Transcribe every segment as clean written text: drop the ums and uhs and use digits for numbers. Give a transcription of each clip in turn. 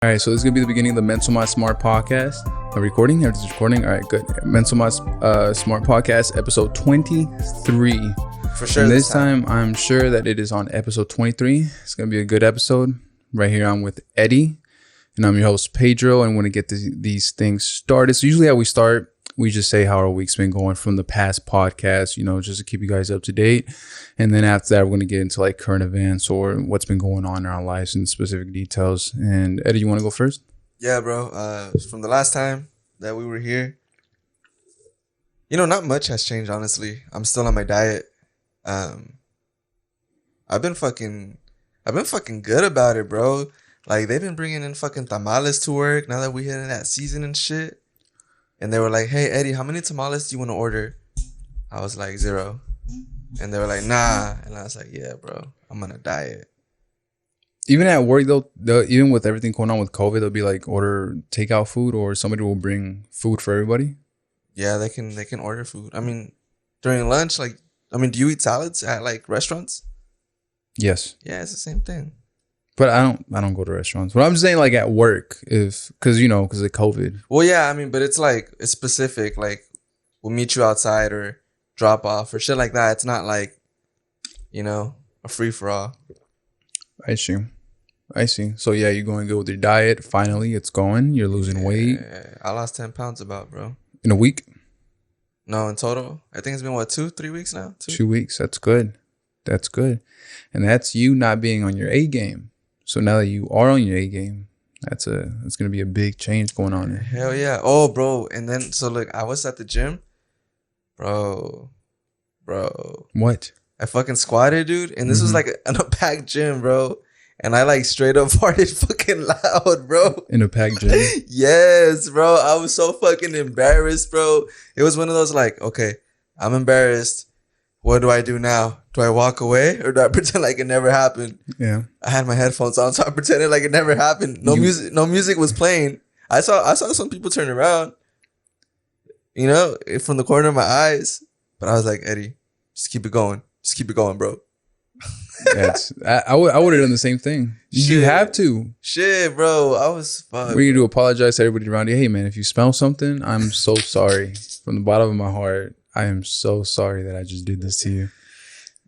All right, so this is gonna be the beginning of the Menso Mas Smart podcast. Are we recording? Everything's recording. All right, good. Menso Mas Smart podcast, episode 23. For sure. And this time, I'm sure that it is on episode 23. It's gonna be a good episode. Right here, I'm with Eddy, and I'm your host Pedro. And I want to get these things started. So usually, how we start, we just say how our week's been going from the past podcast, you know, just to keep you guys up to date. And then after that, we're going to get into like current events or what's been going on in our lives and specific details. And Eddy, you want to go first? Yeah, bro. From the last time that we were here, you know, not much has changed, honestly. I'm still on my diet. I've been fucking good about it, bro. Like, they've been bringing in fucking tamales to work now that we hitting that season and shit. And they were like, hey, Eddy, how many tamales do you want to order? I was like, 0. And they were like, nah. And I was like, yeah, bro, I'm on a diet. Even at work, though, even with everything going on with COVID, they'll be like, order takeout food or somebody will bring food for everybody. Yeah, they can order food. I mean, during lunch, do you eat salads at like restaurants? Yes. Yeah, it's the same thing. But I don't go to restaurants. But I'm just saying, like, at work, because of COVID. Well, yeah, I mean, but it's specific. Like, we'll meet you outside or drop off or shit like that. It's not like, you know, a free for all. I see. So yeah, you're going good with your diet. Finally, it's going. You're losing weight. I lost 10 pounds bro. In a week? No, in total. I think it's been 2-3 weeks now. 2 weeks. That's good. And that's you not being on your A game. So now that you are on your A game, it's gonna be a big change going on. Hell yeah. Oh, bro. And then so look, I was at the gym, bro. What? I fucking squatted, dude, and this was like an packed gym, bro. And I like straight up farted fucking loud, bro. In a packed gym? Yes, bro. I was so fucking embarrassed, bro. It was one of those like, okay, I'm embarrassed. What do I do now? Do I walk away or do I pretend like it never happened? Yeah. I had my headphones on, so I pretended like it never happened. No music was playing. I saw some people turn around, you know, from the corner of my eyes. But I was like, Eddy, just keep it going. Just keep it going, bro. I would have done the same thing. You have to. Shit, bro. I was fucked. We need to apologize to everybody around you. Hey, man, if you smell something, I'm so sorry. From the bottom of my heart, I am so sorry that I just did this to you.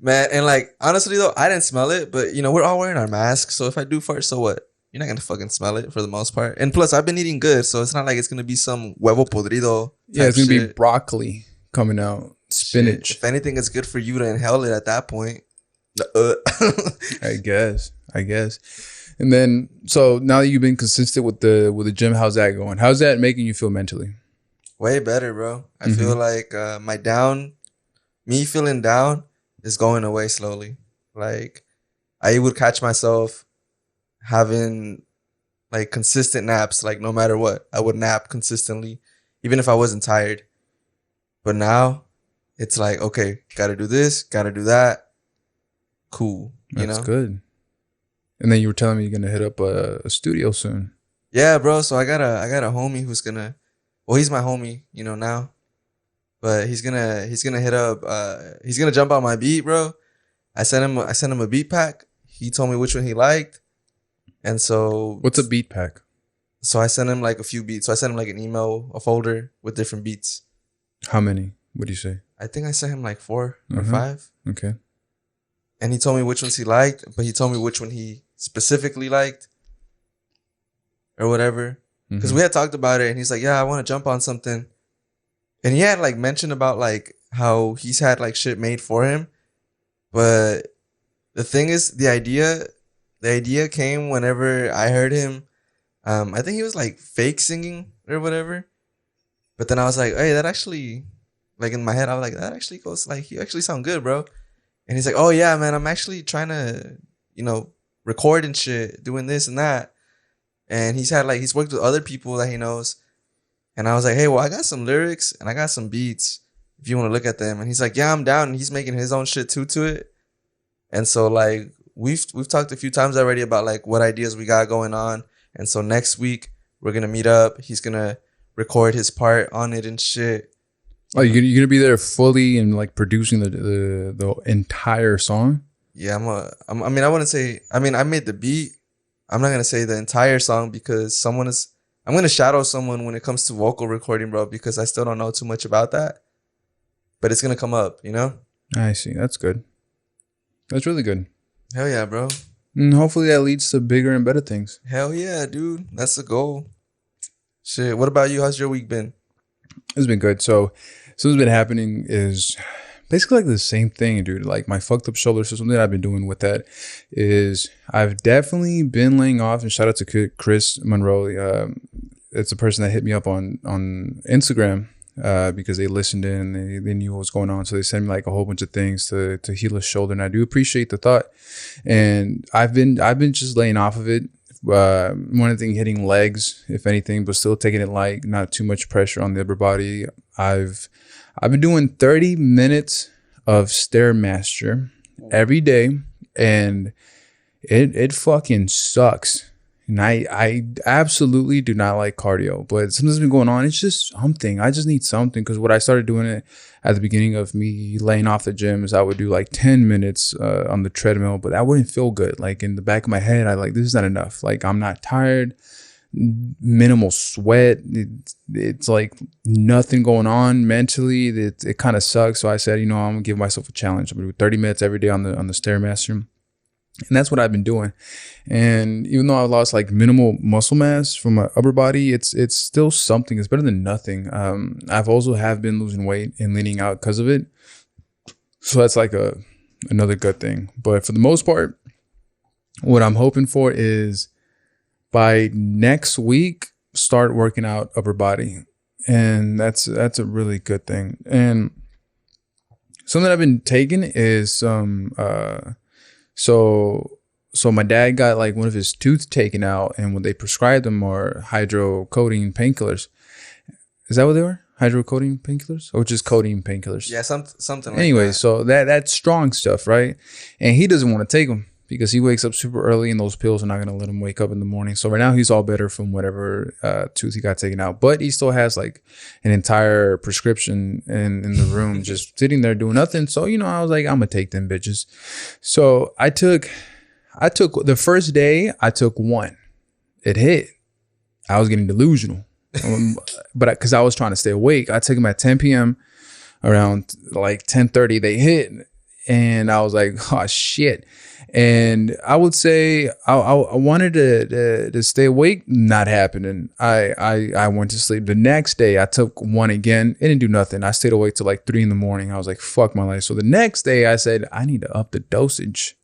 Man, and like, honestly, though, I didn't smell it. But, you know, we're all wearing our masks. So if I do fart, so what? You're not going to fucking smell it for the most part. And plus, I've been eating good. So it's not like it's going to be some huevo podrido. Yeah, it's going to be broccoli coming out. Spinach. Shit. If anything, it's good for you to inhale it at that point. I guess. And then, so now that you've been consistent with the gym, how's that going? How's that making you feel mentally? Way better, bro. I feel like me feeling down is going away slowly. Like, I would catch myself having like consistent naps, like no matter what. I would nap consistently, even if I wasn't tired. But now it's like, okay, gotta do this, gotta do that. Cool. That's good. And then you were telling me you're gonna hit up a studio soon. Yeah, bro. So I got a homie who's gonna, well, he's my homie, you know, now. But he's gonna hit up he's gonna jump on my beat, bro. I sent him a beat pack. He told me which one he liked. And so what's a beat pack? So I sent him like a few beats. So I sent him like an email, a folder with different beats. How many? What do you say? I think I sent him like 4 or 5. Okay. And he told me which ones he liked, but he told me which one he specifically liked or whatever. Because we had talked about it and he's like, yeah, I want to jump on something. And he had like mentioned about like how he's had like shit made for him. But the thing is, the idea came whenever I heard him. I think he was like fake singing or whatever. But then I was like, hey, that actually, like in my head, I was like, that actually goes like, you actually sound good, bro. And he's like, oh yeah, man, I'm actually trying to, you know, record and shit, doing this and that. And he's worked with other people that he knows. And I was like, hey, well, I got some lyrics and I got some beats if you want to look at them. And he's like, yeah, I'm down. And he's making his own shit too to it. And so like we've talked a few times already about like what ideas we got going on. And so next week we're gonna meet up. He's gonna record his part on it and shit. Oh, you're gonna be there fully and like producing the entire song? Yeah, I wouldn't say. I mean, I made the beat. I'm not gonna say the entire song because I'm gonna shadow someone when it comes to vocal recording, bro, because I still don't know too much about that. But it's gonna come up, you know? I see. That's good. That's really good. Hell yeah, bro. And hopefully that leads to bigger and better things. Hell yeah, dude. That's the goal. Shit. What about you? How's your week been? It's been good. So what's been happening is basically like the same thing, dude. Like my fucked up shoulder. So something that I've been doing with that is I've definitely been laying off. And shout out to Chris Monroe. It's a person that hit me up on Instagram because they listened in and they knew what was going on. So they sent me like a whole bunch of things to heal his shoulder. And I do appreciate the thought. And I've been just laying off of it. One thing hitting legs, if anything, but still taking it light, not too much pressure on the upper body. I've been doing 30 minutes of Stairmaster every day, and it fucking sucks. And I absolutely do not like cardio, but something's been going on. It's just something. I just need something, because what I started doing it at the beginning of me laying off the gym is I would do like 10 minutes on the treadmill, but that wouldn't feel good. Like in the back of my head, I like, this is not enough. Like I'm not tired, minimal sweat. It's like nothing going on mentally. It kind of sucks. So I said, I'm gonna give myself a challenge. I'm gonna do 30 minutes every day on the Stairmaster. And that's what I've been doing. And even though I lost like minimal muscle mass from my upper body, it's still something. It's better than nothing. I've also have been losing weight and leaning out because of it. So that's like another good thing. But for the most part, what I'm hoping for is by next week, start working out upper body. And that's a really good thing. And something that I've been taking is some So my dad got like one of his tooth taken out, and what they prescribed him are hydrocodone painkillers. Is that what they were? Hydrocodone painkillers, or just codeine painkillers? Yeah, something like anyway, that. So that's strong stuff, right? And he doesn't want to take them because he wakes up super early, and those pills are not going to let him wake up in the morning. So right now he's all better from whatever tooth he got taken out, but he still has like an entire prescription in the room just sitting there doing nothing. So, I was like, I'm going to take them bitches. So I took the first day, I took one. It hit. I was getting delusional. But because I was trying to stay awake, I took them at 10 p.m. around like 10:30. They hit, and I was like, oh shit. And I would say I wanted to stay awake. Not happening. I went to sleep. The next day I took one again. It didn't do nothing. I stayed awake till like 3 a.m. I was like, fuck my life. So the next day I said, I need to up the dosage.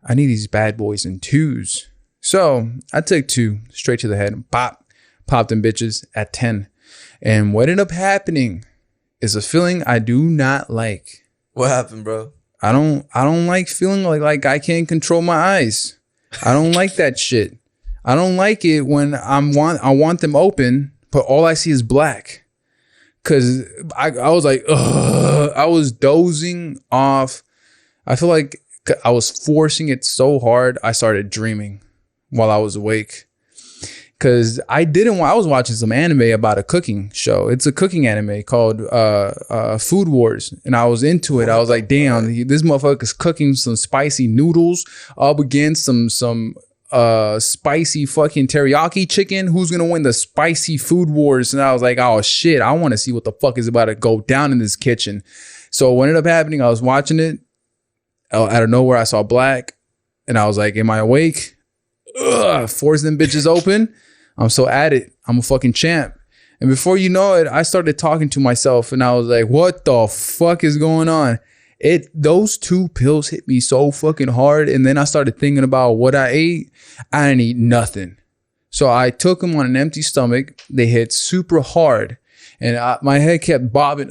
I need these bad boys in 2s. So I took 2 straight to the head. Popped them bitches at 10. And what ended up happening is a feeling I do not like. What happened, bro? I don't like feeling like I can't control my eyes. I don't like that shit. I don't like it when I want them open, but all I see is black. Cause I was like, ugh. I was dozing off. I feel like I was forcing it so hard. I started dreaming while I was awake. Cause I was watching some anime about a cooking show. It's a cooking anime called Food Wars. And I was into it. I was like, damn, this motherfucker's cooking some spicy noodles up against some spicy fucking teriyaki chicken. Who's gonna win the spicy Food Wars? And I was like, oh shit, I want to see what the fuck is about to go down in this kitchen. So what ended up happening, I was watching it. Out of nowhere, I saw black. And I was like, am I awake? Force them bitches open. I'm so at it. I'm a fucking champ. And before you know it, I started talking to myself, and I was like, what the fuck is going on? Those 2 pills hit me so fucking hard. And then I started thinking about what I ate. I didn't eat nothing. So I took them on an empty stomach. They hit super hard. And my head kept bobbing,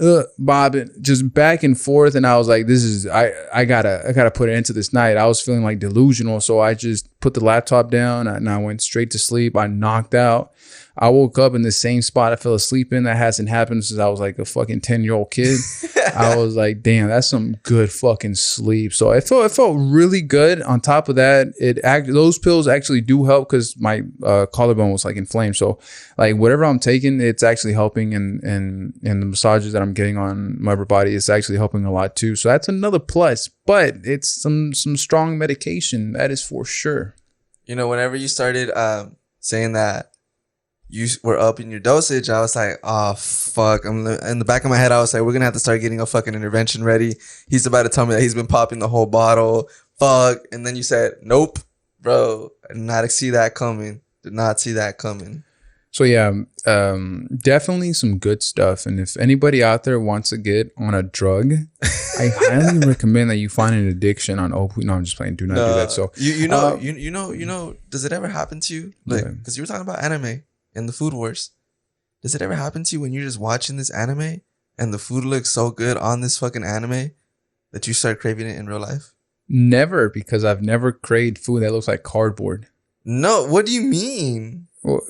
just back and forth. And I was like, I gotta put it into this night. I was feeling like delusional. So I just put the laptop down and I went straight to sleep. I knocked out. I woke up in the same spot I fell asleep in. That hasn't happened since I was like a fucking 10-year-old kid. I was like, damn, that's some good fucking sleep. So it felt really good. On top of that, those pills actually do help because my collarbone was like inflamed. So like whatever I'm taking, it's actually helping, and the massages that I'm getting on my upper body is actually helping a lot too. So that's another plus. But it's some strong medication, that is for sure. You know, whenever you started saying that you were up in your dosage, I was like, oh, fuck. In the back of my head, I was like, we're going to have to start getting a fucking intervention ready. He's about to tell me that he's been popping the whole bottle. Fuck. And then you said, nope, bro. I did not see that coming. Did not see that coming. So yeah, definitely some good stuff. And if anybody out there wants to get on a drug, I highly recommend that you find an addiction on opioid. No, I'm just playing. Do not do that. So you know, does it ever happen to you? Like, because you were talking about anime and the food wars. Does it ever happen to you when you're just watching this anime and the food looks so good on this fucking anime that you start craving it in real life? Never, because I've never craved food that looks like cardboard. No, what do you mean? Well,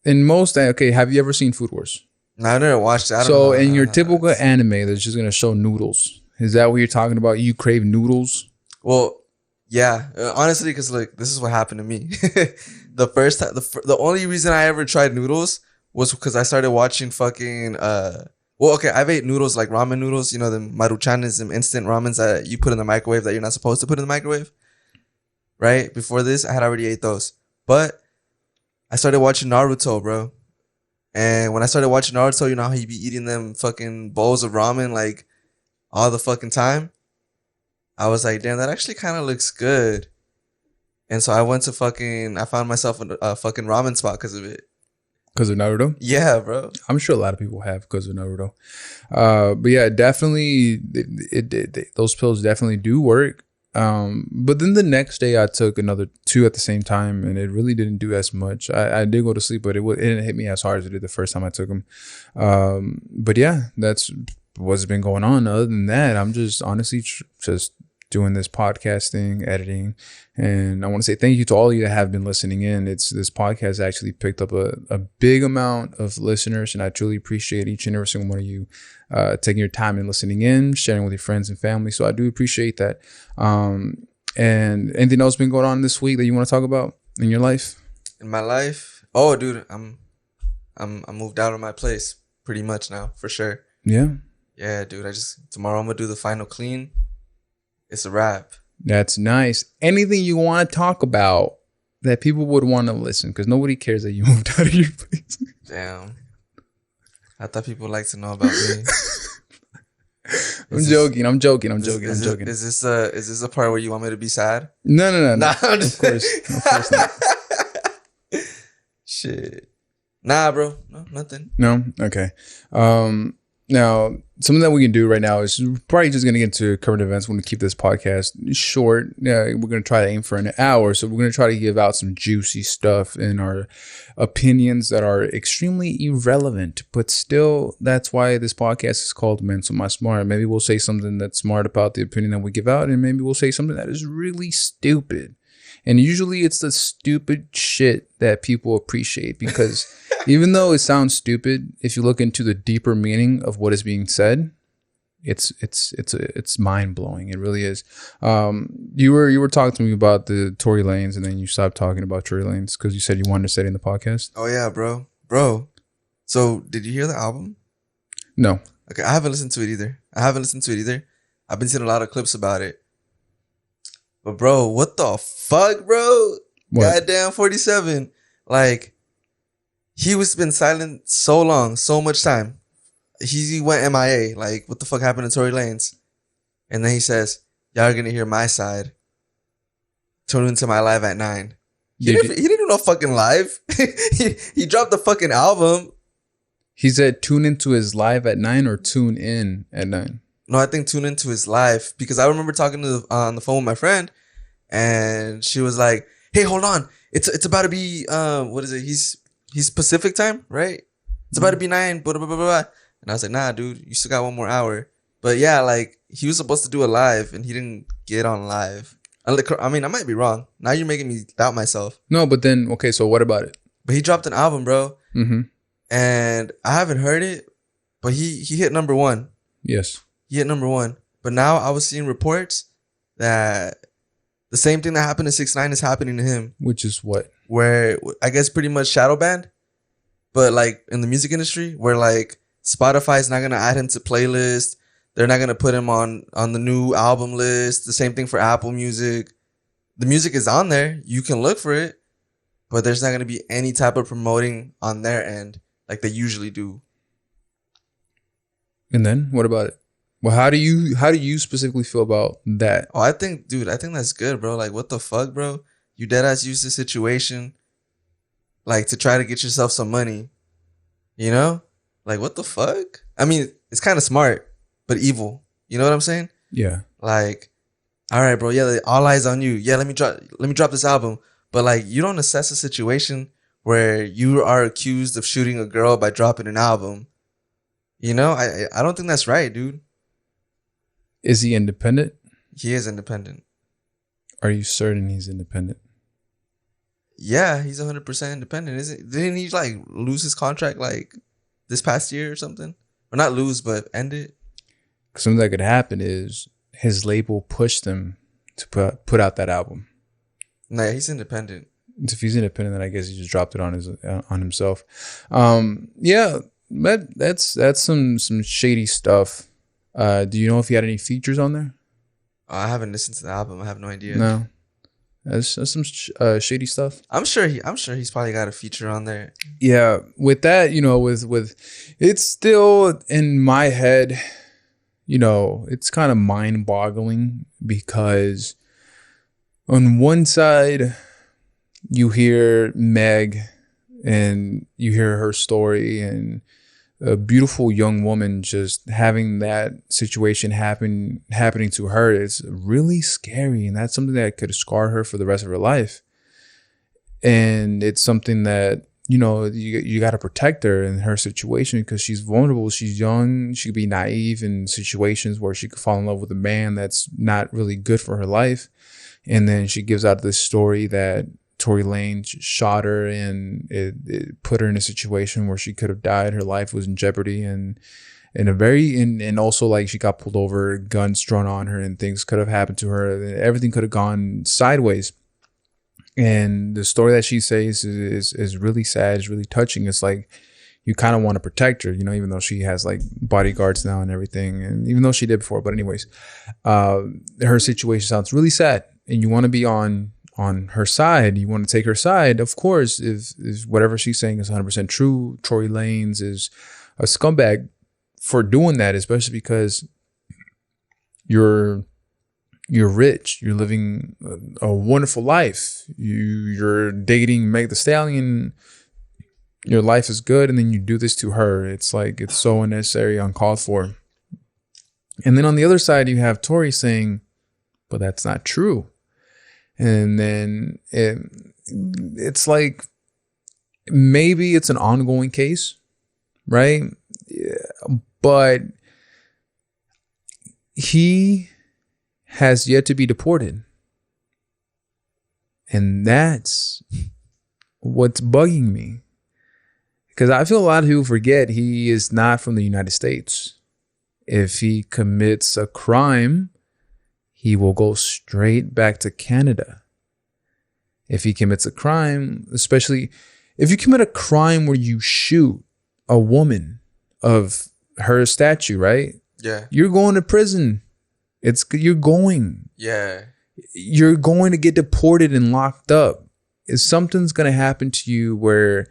in most, okay, have you ever seen Food Wars? No, I never watched it. So in your typical anime that's just going to show noodles, is that what you're talking about? You crave noodles? Well, yeah. Honestly, because like this is what happened to me. The first time, the only reason I ever tried noodles was because I started watching fucking, well, okay, I've ate noodles like ramen noodles, you know, the maruchanes, them instant ramens that you put in the microwave that you're not supposed to put in the microwave. Right? Before this, I had already ate those. But I started watching Naruto, bro. And when I started watching Naruto, you know how he be eating them fucking bowls of ramen like all the fucking time? I was like, damn, that actually kind of looks good. And so I found myself a fucking ramen spot because of it. Because of Naruto? Yeah, bro. I'm sure a lot of people have because of Naruto. But yeah, definitely, those pills definitely do work. But then the next day I took another 2 at the same time and it really didn't do as much. I did go to sleep, but it didn't hit me as hard as it did the first time I took them. But yeah, that's what's been going on. Other than that, I'm just honestly just doing this podcasting, editing. And I want to say thank you to all of you that have been listening in. This podcast actually picked up a big amount of listeners, and I truly appreciate each and every single one of you taking your time and listening in, sharing with your friends and family. So I do appreciate that. And anything else been going on this week that you want to talk about in your life? In my life? Oh, dude, I'm moved out of my place pretty much now, for sure. Yeah. Yeah, dude. Tomorrow I'm gonna do the final clean. It's a wrap. That's nice. Anything you want to talk about that people would want to listen, because nobody cares that you moved out of your place. Damn. I thought people like to know about me. I'm joking. Is this a part where you want me to be sad? No. Nah, Of course not. Shit. Nah, bro. No, nothing. No? Okay. Now, something that we can do right now is probably just going to get into current events. We're going to keep this podcast short. We're going to try to aim for an hour. So we're going to try to give out some juicy stuff in our opinions that are extremely irrelevant. But still, that's why this podcast is called Menso Mas Smart. Maybe we'll say something that's smart about the opinion that we give out. And maybe we'll say something that is really stupid. And usually it's the stupid shit that people appreciate, because even though it sounds stupid, if you look into the deeper meaning of what is being said, it's mind blowing. It really is. You were talking to me about the Tory Lanez, and then you stopped talking about Tory Lanez because you said you wanted to say it in the podcast. Oh yeah, bro. So did you hear the album? No. Okay, I haven't listened to it either. I've been seeing a lot of clips about it. But bro, what the fuck, bro? What? Goddamn 47. Like, he was been silent so long, so much time. He went MIA. Like, what the fuck happened to Tory Lanez? And then he says, y'all are gonna hear my side. Tune into my live at 9. He didn't do no fucking live. he dropped the fucking album. He said tune into his live at 9 or tune in at 9? No, I think tune into his live, because I remember talking to on the phone with my friend, and she was like, "Hey, hold on, it's about to be what is it? He's Pacific time, right? It's about to be 9, blah blah blah blah." And I was like, "Nah, dude, you still got 1 more hour." But yeah, like, he was supposed to do a live, and he didn't get on live. I mean, I might be wrong. Now you're making me doubt myself. No, but then okay, so what about it? But he dropped an album, bro, and I haven't heard it, but he hit number 1. Yes. He hit number 1. But now I was seeing reports that the same thing that happened to 6ix9ine is happening to him. Which is what? Where I guess pretty much shadow banned. But like in the music industry, where like Spotify's not gonna add him to playlists. They're not gonna put him on the new album list. The same thing for Apple Music. the music is on there. You can look for it, but there's not going to be any type of promoting on their end like they usually do. And then what about it? Well, how do you specifically feel about that? Oh, I think that's good, bro. Like, what the fuck, bro? You dead ass use the situation, like, to try to get yourself some money. You know, like, what the fuck? I mean, it's kind of smart, but evil. You know what I'm saying? Yeah. Like, all right, bro. Yeah, all eyes on you. Yeah, let me drop this album. But like, you don't assess a situation where you are accused of shooting a girl by dropping an album. You know, I don't think that's right, dude. Is he independent? He is independent. Are you certain he's independent? Yeah, he's 100% independent, isn't? Didn't he like lose his contract like this past year or something? Or not lose, but end it. Something that could happen is his label pushed him to put out that album. Nah, he's independent. If he's independent, then I guess he just dropped it on himself. Yeah, that's some shady stuff. Do you know if he had any features on there? I haven't listened to the album. I have no idea. No, that's some shady stuff. I'm sure he's probably got a feature on there. Yeah, with that, you know, with it's still in my head. You know, it's kind of mind-boggling because on one side, you hear Meg and you hear her story and a beautiful young woman just having that situation happening to her. It's really scary, and that's something that could scar her for the rest of her life. And it's something that, you know, you got to protect her in her situation because she's vulnerable. She's young. She could be naive in situations where she could fall in love with a man that's not really good for her life. And then she gives out this story that Tory Lanez shot her and it put her in a situation where she could have died. Her life was in jeopardy, and and also like she got pulled over, guns drawn on her, and things could have happened to her. Everything could have gone sideways. And the story that she says is really sad. It's really touching. It's like you kind of want to protect her, you know, even though she has like bodyguards now and everything, and even though she did before. But anyways, her situation sounds really sad, and you want to be on her side. You want to take her side, of course. If whatever she's saying is 100% true, Tory Lanez is a scumbag for doing that, especially because you're rich, you're living a wonderful life, you're dating Meg Thee Stallion, your life is good, and then you do this to her. It's like, it's so unnecessary, uncalled for. And then on the other side, you have Tory saying, but that's not true. And then it's like, maybe it's an ongoing case, right? Yeah, but he has yet to be deported. And that's what's bugging me. Because I feel a lot of people forget he is not from the United States. If he commits a crime, he will go straight back to Canada. If he commits a crime, especially if you commit a crime where you shoot a woman of her statue, right? Yeah. You're going to prison. You're going to get deported and locked up. If something's going to happen to you where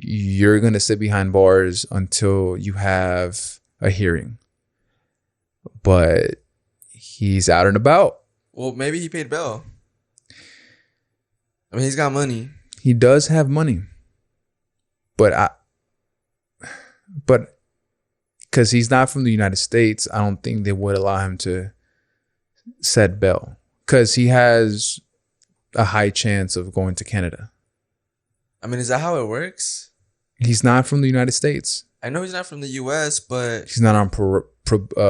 you're going to sit behind bars until you have a hearing. But he's out and about. Well, maybe he paid bail. I mean, he's got money. He does have money. But because he's not from the United States, I don't think they would allow him to set bail. Because he has a high chance of going to Canada. I mean, is that how it works? He's not from the United States. I know he's not from the U.S., but he's not on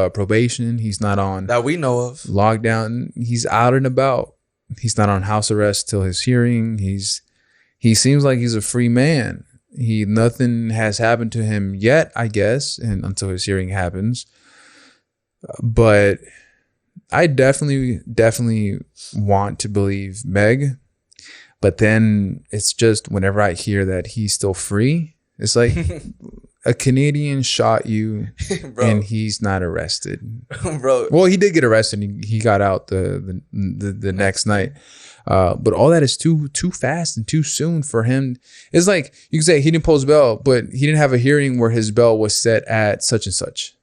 probation. He's not on that we know of lockdown. He's out and about. He's not on house arrest till his hearing. He seems like he's a free man. Nothing has happened to him yet, I guess, and until his hearing happens. But I definitely want to believe Meg. But then it's just whenever I hear that he's still free, it's like a Canadian shot you bro. And he's not arrested, bro. Well, he did get arrested. He got out the next night. But all that is too fast and too soon for him. It's like you can say he didn't post bail, but he didn't have a hearing where his bail was set at such and such.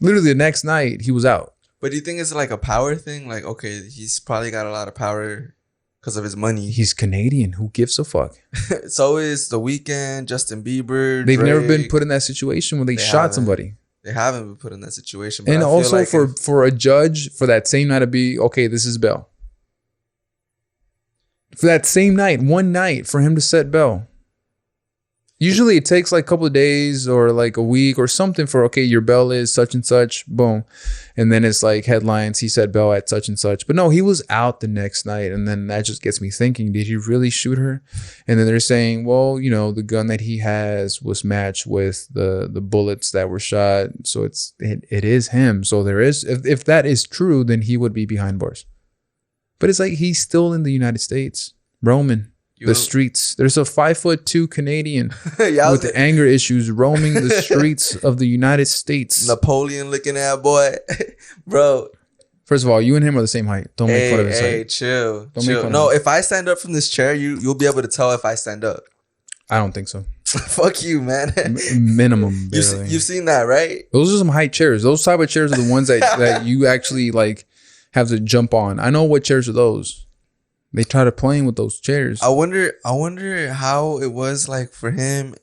Literally the next night he was out. But do you think it's like a power thing? Like, okay, he's probably got a lot of power because of his money. He's Canadian. Who gives a fuck? So is The Weeknd, Justin Bieber. They've Drake. never been put in that situation where they shot somebody. They haven't been put in that situation. But And I feel also like for a judge for that same night to be, okay, this is bail. For that same night, one night for him to set bail. Usually it takes like a couple of days or like a week or something for, okay, your bail is such and such, boom. And then it's like headlines, he set bail at such and such. But no, he was out the next night. And then that just gets me thinking, did he really shoot her? And then they're saying, well, you know, the gun that he has was matched with the bullets that were shot. So it is him. So there is, if that is true, then he would be behind bars. But it's like he's still in the United States, roaming the streets. There's a 5'2" Canadian with anger issues roaming the streets of the United States. Napoleon looking at boy, bro. First of all, you and him are the same height. Don't make fun of his height. Hey, chill. No, if I stand up from this chair, you'll be able to tell if I stand up. I don't think so. Fuck you, man. Minimum. You've seen that, right? Those are some height chairs. Those type of chairs are the ones that you actually like have to jump on. I know what chairs are those. They try to playing with those chairs. I wonder how it was like for him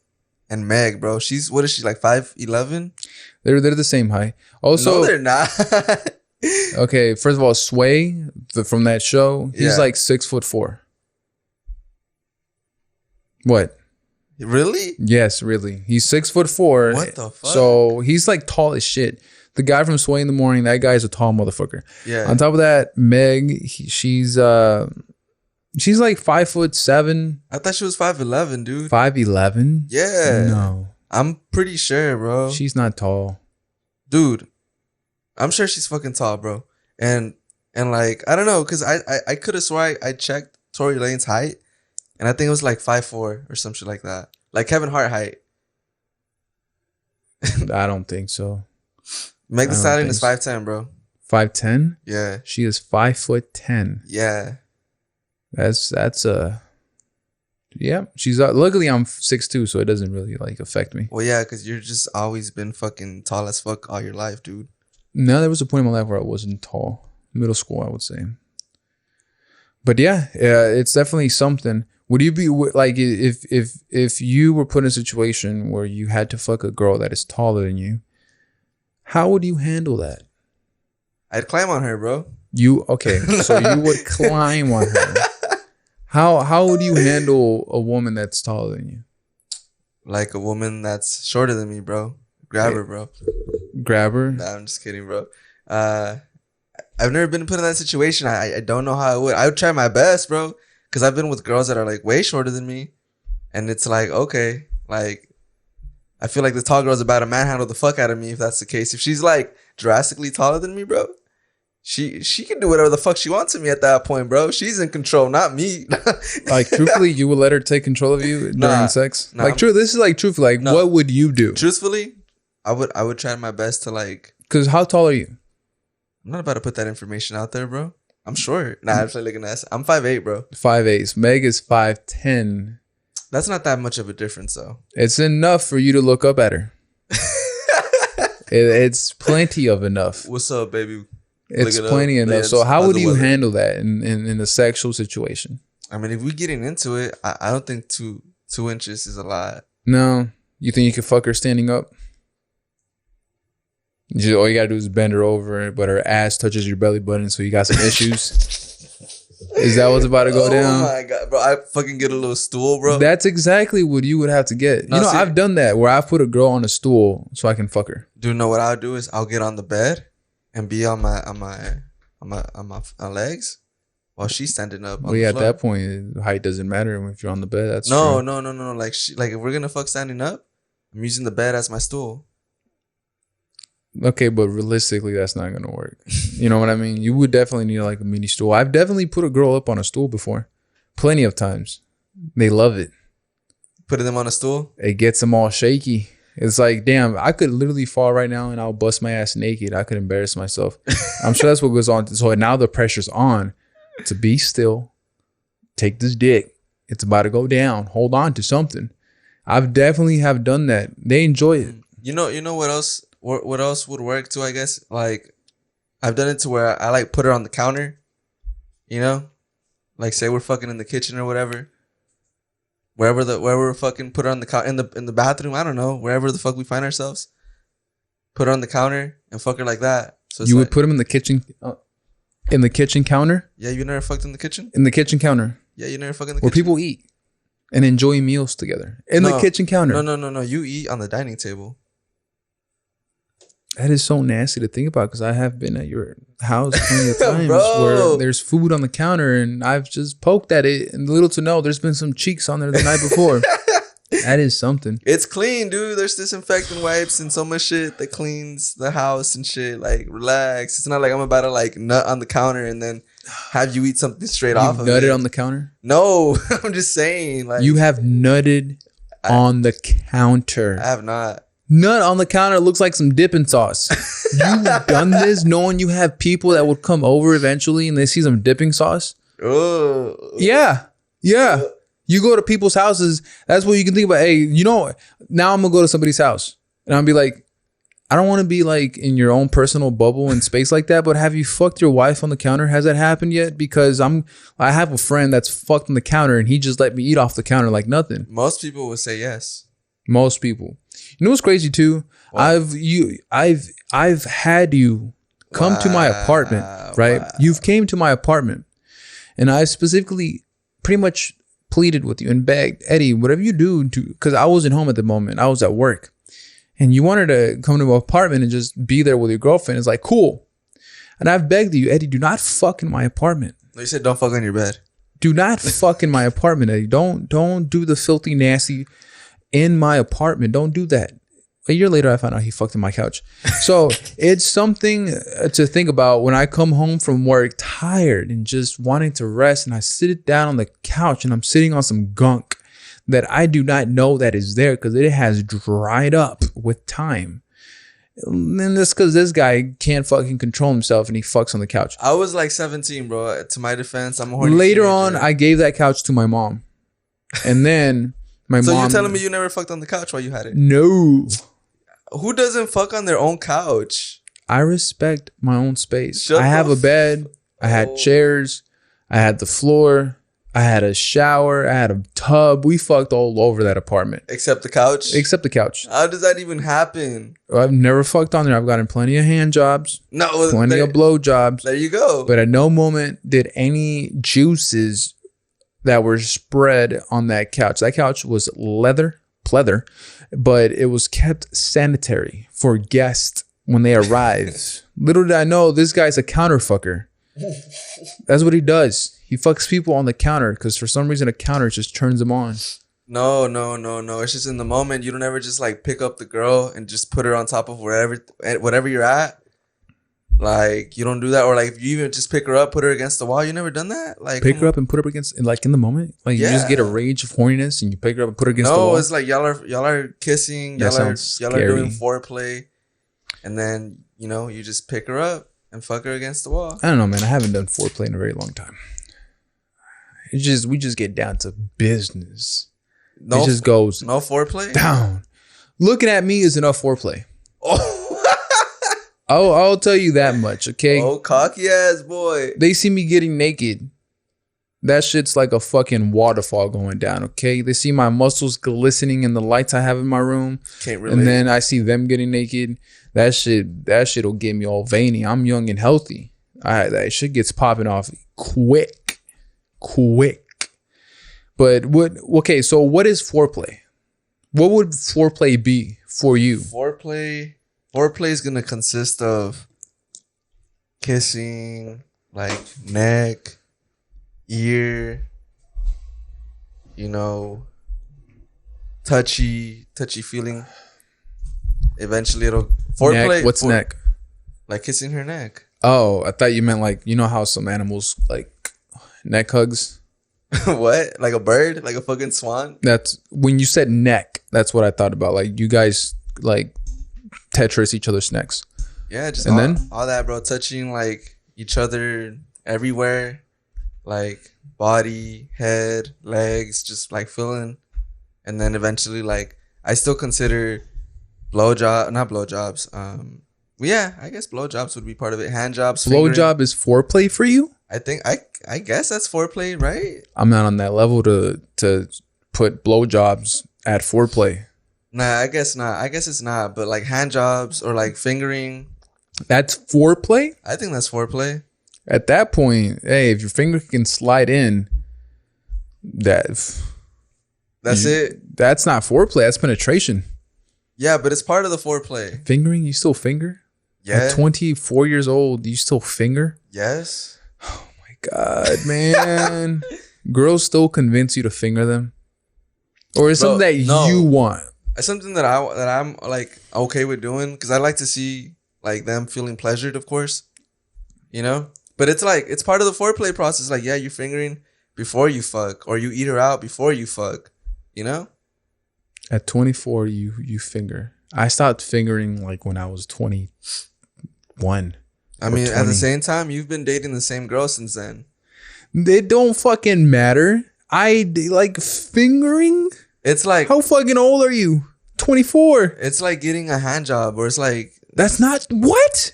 and Meg, bro. What is she, like 5'11"? They're the same height. Also, no, they're not. Okay, first of all, Sway from that show, he's like 6'4". What? Really? Yes, really. He's 6'4". What the fuck? So he's like tall as shit. The guy from Sway in the Morning, that guy's a tall motherfucker. Yeah. On top of that, Meg, she's like 5'7". I thought she was 5'11", dude. 5'11"? Yeah. No. I'm pretty sure, bro. She's not tall. Dude, I'm sure she's fucking tall, bro. And like, I don't know, because I could have swore I checked Tory Lanez's height, and I think it was like 5'4" or some shit like that. Like Kevin Hart height. I don't think so. Meg Thee Stallion is 5'10", bro. 5'10"? Yeah. She is 5'10". Yeah. That's yeah. She's luckily I'm 6'2", so it doesn't really like affect me. Well, yeah, because you're just always been fucking tall as fuck all your life, dude. No, there was a point in my life where I wasn't tall. Middle school, I would say. But yeah, it's definitely something. Would you be like if you were put in a situation where you had to fuck a girl that is taller than you? How would you handle that? I'd climb on her, bro. Okay, so you would climb on her. How would you handle a woman that's taller than you? Like a woman that's shorter than me, bro. Grab her, bro. Grab her? Nah, I'm just kidding, bro. I've never been put in that situation. I don't know how I would. I would try my best, bro. Because I've been with girls that are like way shorter than me. And it's like, okay, like, I feel like the tall girl's about to manhandle the fuck out of me if that's the case. If she's like drastically taller than me, bro, she can do whatever the fuck she wants to me at that point, bro. She's in control, not me. Like, truthfully, you would let her take control of you during sex? Like, this is like, truthfully, like, what would you do? Truthfully, I would try my best to like. Because how tall are you? I'm not about to put that information out there, bro. I'm short. Nah, I'm just looking at. I'm 5'8", bro. 5'8". Meg is 5'10". That's not that much of a difference, though. It's enough for you to look up at her. It's plenty of enough. What's up, baby? It's plenty enough. So how would you handle that in a sexual situation? I mean, if we're getting into it, I don't think two inches is a lot. No. You think you could fuck her standing up? All you gotta do is bend her over, but her ass touches your belly button, so you got some issues. Is that what's about to go down? Oh my god, bro! I fucking get a little stool, bro. That's exactly what you would have to get. No, I've done that where I put a girl on a stool so I can fuck her. Do you know what I'll do is I'll get on the bed and be on my legs while she's standing up. Well, yeah, at that point, height doesn't matter if you're on the bed. That's no. true. Like if we're gonna fuck standing up, I'm using the bed as my stool. Okay, but realistically, that's not going to work. You know what I mean? You would definitely need like a mini stool. I've definitely put a girl up on a stool before. Plenty of times. They love it. Putting them on a stool? It gets them all shaky. It's like, damn, I could literally fall right now and I'll bust my ass naked. I could embarrass myself. I'm sure that's what goes on. So now the pressure's on to be still. Take this dick. It's about to go down. Hold on to something. I've definitely have done that. They enjoy it. You know what else? What else would work too? I guess like I've done it to where I like put her on the counter. You know, like say we're fucking in the kitchen or whatever. Wherever we're fucking put her on the in the bathroom. I don't know, wherever the fuck we find ourselves. Put her on the counter and fuck her like that. So you would put him in the kitchen. In the kitchen counter? Yeah, you never fucked in the kitchen? In the kitchen counter. Yeah, you never fucked in the kitchen. Where kitchen? people eat and enjoy meals together. In the kitchen counter. No. You eat on the dining table. That is so nasty to think about because I have been at your house plenty of times where there's food on the counter and I've just poked at it and little to know there's been some cheeks on there the night before. That is something. It's clean, dude. There's disinfectant wipes and so much shit that cleans the house and shit. Like, relax. It's not like I'm about to like nut on the counter and then have you eat something straight off of it. Nutted on the counter? No, I'm just saying. Like, you have nutted on the counter. I have not. Nut on the counter looks like some dipping sauce. You've done this knowing you have people that would come over eventually and they see some dipping sauce? Yeah. You go to people's houses, that's what you can think about. Hey, you know, now I'm going to go to somebody's house. And I'll be like, I don't want to be like in your own personal bubble and space like that, but have you fucked your wife on the counter? Has that happened yet? Because I have a friend that's fucked on the counter and he just let me eat off the counter like nothing. Most people would say yes. Most people. You know what's crazy too? What? I've had you come to my apartment, right? Wow. You've came to my apartment and I specifically pretty much pleaded with you and begged, Eddie, whatever you do, because I wasn't home at the moment. I was at work. And you wanted to come to my apartment and just be there with your girlfriend. It's like, cool. And I've begged you, Eddie, do not fuck in my apartment. No, you said don't fuck on your bed. Do not fuck in my apartment, Eddie. Don't do the filthy, nasty in my apartment. Don't do that. A year later, I found out he fucked in my couch. So it's something to think about when I come home from work tired and just wanting to rest. And I sit down on the couch and I'm sitting on some gunk that I do not know that is there because it has dried up with time. And that's because this guy can't fucking control himself and he fucks on the couch. I was like 17, bro. To my defense, I'm a horny Later teenager. on, I gave that couch to my mom. And then my so mom... So you're telling me you never fucked on the couch while you had it? No. Who doesn't fuck on their own couch? I respect my own space. I have a bed. I had chairs. I had the floor. I had a shower. I had a tub. We fucked all over that apartment. Except the couch? Except the couch. How does that even happen? I've never fucked on there. I've gotten plenty of hand jobs. No, plenty of blow jobs. There you go. But at no moment did any juices that were spread on that couch. That couch was pleather, but it was kept sanitary for guests when they arrive. Little did I know, this guy's a counterfucker. That's what he does. He fucks people on the counter because for some reason a counter just turns them on. No. It's just in the moment. You don't ever just like pick up the girl and just put her on top of whatever you're at. Like, you don't do that. Or like if you even just pick her up, put her against the wall. You never done that? Like, pick her up and put her against, like, in the moment? Like, you just get a rage of horniness and you pick her up and put her against the wall? No, it's like y'all are kissing. Y'all are doing foreplay. And then, you know, you just pick her up and fuck her against the wall. I don't know, man. I haven't done foreplay in a very long time. We just get down to business. It just goes no foreplay down. Looking at me is enough foreplay. Oh, I'll tell you that much, okay? Oh, cocky ass boy. They see me getting naked. That shit's like a fucking waterfall going down, okay? They see my muscles glistening in the lights I have in my room. Can't relate. And then I see them getting naked. That shit'll get me all veiny. I'm young and healthy. That shit gets popping off quick. But so what is foreplay? What would foreplay be for you? Foreplay is gonna consist of kissing, like neck, ear, you know, touchy feeling. Eventually it'll foreplay. Neck? What's neck? Like kissing her neck. Oh, I thought you meant like, you know how some animals like neck hugs? What? Like a bird? Like a fucking swan? That's when you said neck. That's what I thought about. Like you guys like Tetris each other's necks. Yeah, just and all that, bro. Touching like each other everywhere, like body, head, legs, just like feeling. And then eventually, like, I still consider not blowjobs. Yeah, I guess blowjobs would be part of it. Hand jobs. Blowjob is foreplay for you? I guess that's foreplay, right? I'm not on that level to put blowjobs at foreplay. Nah, I guess not. I guess it's not. But like hand jobs or like fingering. That's foreplay? I think that's foreplay. At that point, hey, if your finger can slide in, that's it. That's not foreplay. That's penetration. Yeah, but it's part of the foreplay. Fingering? You still finger? Yeah. At 24 years old, you still finger? Yes. Oh my God, man. Girls still convince you to finger them? Or is something that you want? It's something that I'm like okay with doing because I like to see like them feeling pleasured, of course. You know? But it's like it's part of the foreplay process. Like, yeah, you're fingering before you fuck, or you eat her out before you fuck. You know? At 24, you finger. I stopped fingering like when I was 21. I mean, at the same time, you've been dating the same girl since then. It don't fucking matter. I like fingering. It's like, how fucking old are you? 24. It's like getting a hand job, or it's like that's not what.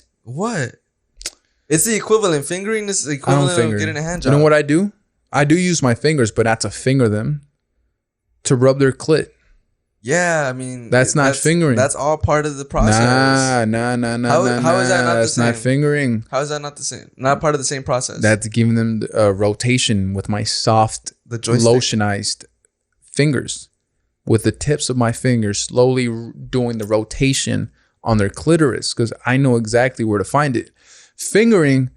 It's the equivalent. Fingering is the equivalent of getting a hand job. You know what I do? I do use my fingers, but not to finger them. To rub their clit. Yeah, I mean that's not fingering. That's all part of the process. Nah. How is that not the same? That's not fingering. How is that not the same? Not part of the same process. That's giving them a rotation with my soft, lotionized fingers, with the tips of my fingers slowly doing the rotation on their clitoris because I know exactly where to find it. Fingering,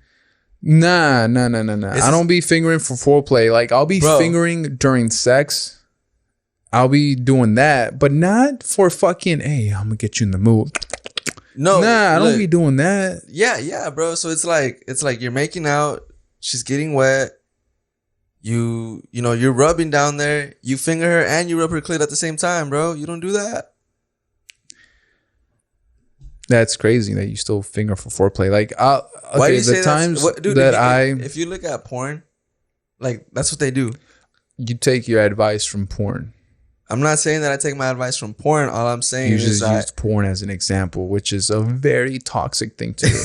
nah. I don't be fingering for foreplay. Like I'll be fingering during sex. I'll be doing that, but not for fucking, hey, I'm gonna get you in the mood. No, I don't be doing that. Yeah, bro. So it's like you're making out, she's getting wet. You know, you're rubbing down there, you finger her and you rub her clit at the same time, bro. You don't do that. That's crazy that you still finger for foreplay. Like, why do you say times dude, if you look at porn, like that's what they do. You take your advice from porn. I'm not saying that I take my advice from porn. All I'm saying is just used porn as an example, which is a very toxic thing to do.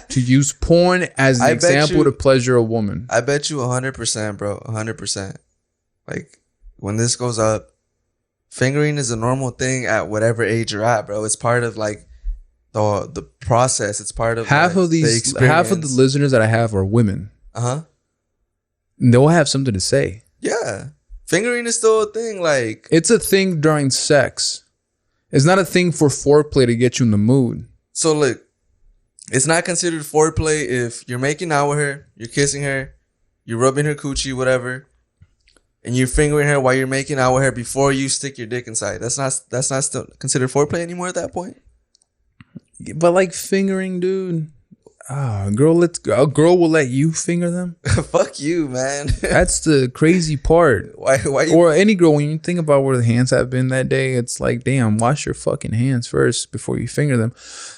To use porn as an example to pleasure a woman. I bet you 100%, bro. 100%. Like, when this goes up, fingering is a normal thing at whatever age you're at, bro. It's part of, like, the process. It's part of half of the listeners that I have are women. They'll have something to say. Yeah. Fingering is still a thing. Like, it's a thing during sex. It's not a thing for foreplay to get you in the mood. So look, it's not considered foreplay if you're making out with her, you're kissing her, you're rubbing her coochie, whatever, and you're fingering her while you're making out with her before you stick your dick inside. That's not still considered foreplay anymore at that point. But like fingering, dude. A girl will let you finger them. Fuck you, man. That's the crazy part. Why or any girl, when you think about where the hands have been that day, it's like, damn, wash your fucking hands first before you finger them.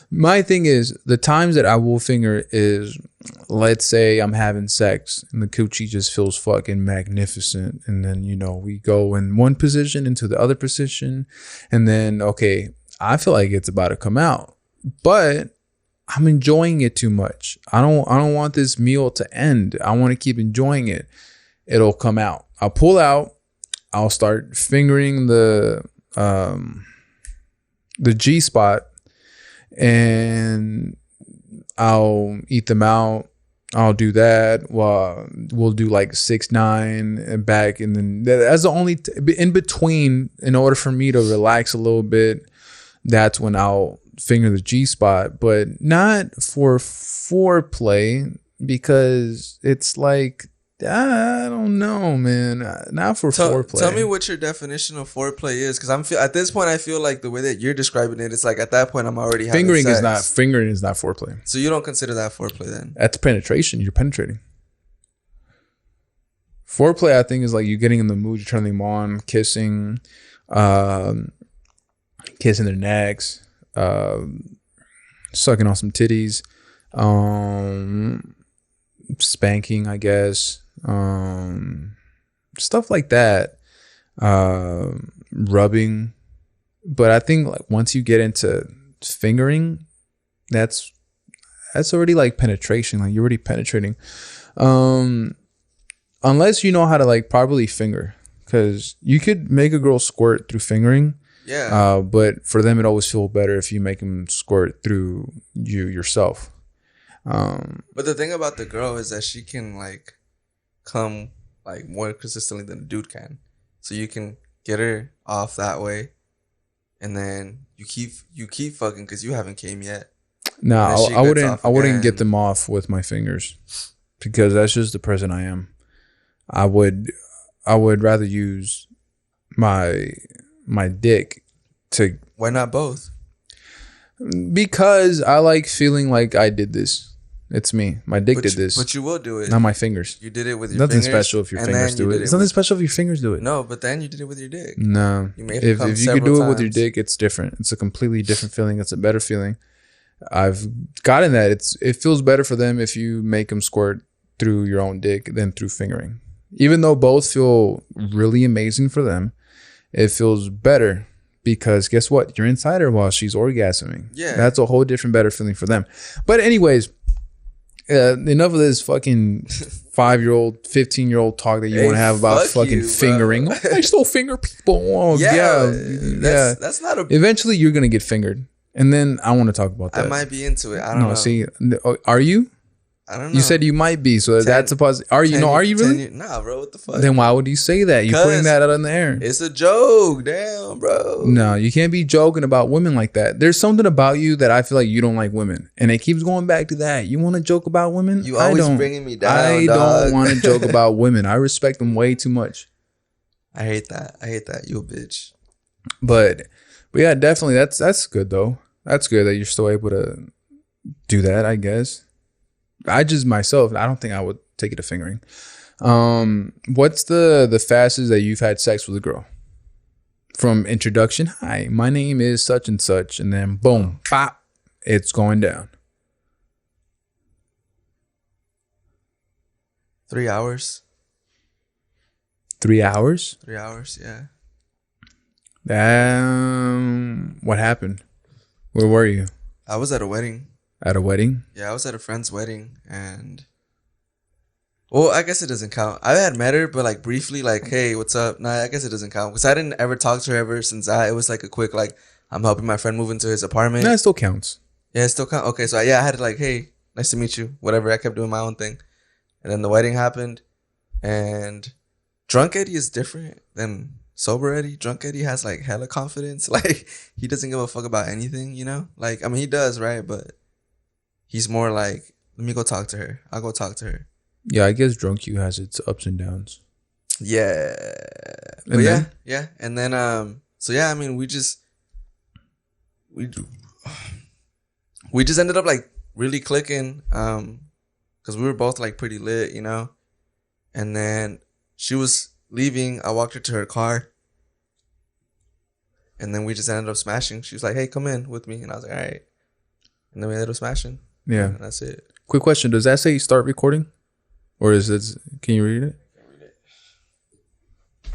My thing is, the times that I will finger is, let's say I'm having sex and the coochie just feels fucking magnificent, and then, you know, we go in one position into the other position, and then, okay, I feel like it's about to come out, but I'm enjoying it too much. I don't want this meal to end. I want to keep enjoying it. It'll come out. I'll pull out. I'll start fingering the G spot, and I'll eat them out. I'll do that. Well, we'll do like 6-9 and back, and then that's the only in between. In order for me to relax a little bit, that's when I'll finger the G spot, but not for foreplay, because it's like, I don't know, man. Not for foreplay. Tell me what your definition of foreplay is, because at this point I feel like the way that you're describing it, it's like at that point I'm already having sex. Fingering is not foreplay. So you don't consider that foreplay then? That's penetration. You're penetrating. Foreplay, I think, is like you getting in the mood, you're turning them on, kissing kissing their necks, sucking on some titties, spanking, I guess, stuff like that, rubbing. But I think like once you get into fingering, that's already like penetration. Like you're already penetrating, unless you know how to like properly finger, because you could make a girl squirt through fingering. Yeah. But for them, it always feels better if you make them squirt through you yourself. But the thing about the girl is that she can like come like more consistently than a dude can. So you can get her off that way, and then you keep fucking because you haven't came yet. No, I wouldn't get them off with my fingers, because that's just the person I am. I would rather use my dick to. Why not both? Because I like feeling like I did this. It's me. My dick did this. But you will do it. Not my fingers. You did it with your Nothing fingers. special if your fingers do it. It's nothing special if your fingers do it. No, but then you did it with your dick. No. You made it come if you could do it with your times. dick, it's different. It's a completely different feeling. It's a better feeling. I've gotten that. It feels better for them if you make them squirt through your own dick than through fingering. Even though both feel really amazing for them, it feels better because guess what? You're inside her while she's orgasming. Yeah. That's a whole different, better feeling for them. But anyways, enough of this fucking 5-year-old, 15-year-old talk that you want to have about fucking fingering. I still finger people. Oh, yeah. That's not a... Eventually, you're going to get fingered. And then I want to talk about that. I might be into it. I don't know. See, are you? I don't know. You said you might be, so that's a positive. Are you? No, are you really? Nah, bro. What the fuck? Then why would you say that? You're putting that out in the air. It's a joke. Damn, bro. No, you can't be joking about women like that. There's something about you that I feel like you don't like women. And it keeps going back to that. You want to joke about women? You always bringing me down, I don't want to joke about women. I respect them way too much. I hate that. You a bitch. But yeah, definitely. That's good, though. That's good that you're still able to do that, I guess. I just myself, I don't think I would take it to fingering. What's the fastest that you've had sex with a girl? From introduction, hi, my name is such and such, and then boom, pop, it's going down. 3 hours. 3 hours? 3 hours, yeah. What happened? Where were you? I was at a wedding. At a wedding? Yeah, I was at a friend's wedding, and well, I guess it doesn't count. I had met her, but like briefly, like, hey, what's up? Nah, I guess it doesn't count because I didn't ever talk to her ever since that. It was like a quick, like, I'm helping my friend move into his apartment. No, it still counts. Yeah, it still counts. Okay, so yeah, I had to like, hey, nice to meet you. Whatever. I kept doing my own thing, and then the wedding happened, and drunk Eddy is different than sober Eddy. Drunk Eddy has like hella confidence. Like he doesn't give a fuck about anything, you know. Like I mean, he does, right? But he's more like, let me go talk to her. I'll go talk to her. Yeah, I guess drunk you has its ups and downs. Yeah. But yeah. And then so yeah, I mean we just ended up like really clicking. Because we were both like pretty lit, you know? And then she was leaving. I walked her to her car. And then we just ended up smashing. She was like, hey, come in with me. And I was like, all right. And then we ended up smashing. Yeah. And that's it. Quick question. Does that say start recording? Or is it, can you read it? I can read it.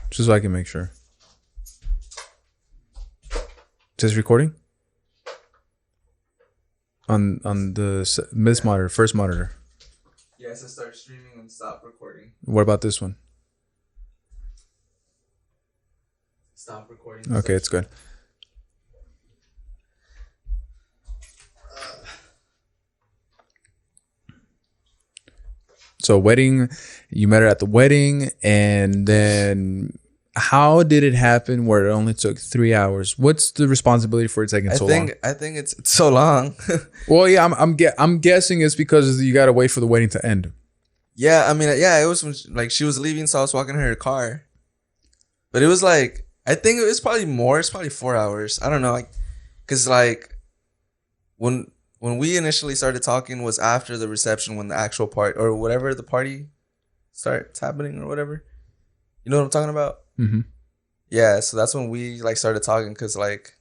Just so I can make sure. It says recording? On this monitor, first monitor. Yeah, it says start streaming and stop recording. What about this one? Stop recording. Okay, it's good. So wedding, you met her at the wedding, and then how did it happen where it only took 3 hours? What's the responsibility for it taking so long? I think it's so long. Well, yeah, I'm guessing it's because you got to wait for the wedding to end. Yeah, I mean, yeah, it was when, like she was leaving, so I was walking her car. But it was like, I think it was probably more. It's probably 4 hours. I don't know, like, cause like when we initially started talking was after the reception, when the actual part or whatever the party starts happening or whatever. You know what I'm talking about? Mm-hmm. Yeah, so that's when we like started talking, cause like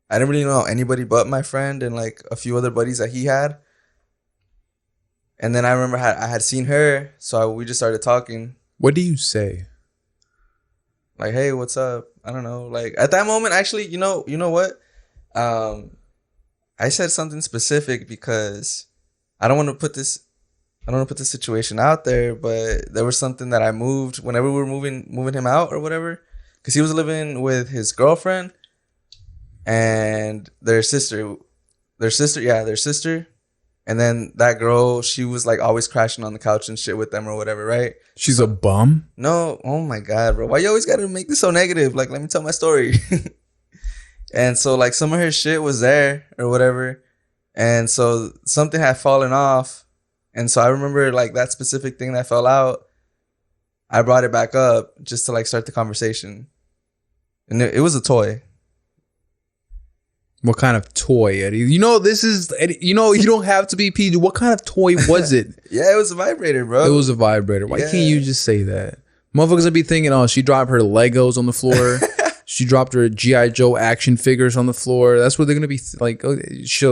I didn't really know anybody but my friend and like a few other buddies that he had. And then I remember I had seen her, so we just started talking. What do you say? Like, hey, what's up? I don't know. Like at that moment, actually, you know what? I said something specific because I don't want to put this situation out there, but there was something that I moved whenever we were moving him out or whatever, because he was living with his girlfriend and their sister, and then that girl, she was like always crashing on the couch and shit with them or whatever, right? She's a bum? No, oh my God, bro. Why you always gotta make this so negative? Like, let me tell my story. And so like some of her shit was there or whatever. And so something had fallen off. And so I remember like that specific thing that fell out, I brought it back up just to like start the conversation. And it was a toy. What kind of toy, Eddie? You know, this is, Eddie, you know, you don't have to be PG. What kind of toy was it? Yeah, it was a vibrator, bro. It was a vibrator. Why can't you just say that? Motherfuckers would be thinking, oh, she dropped her Legos on the floor. She dropped her G.I. Joe action figures on the floor. That's what they're going to be like. Oh,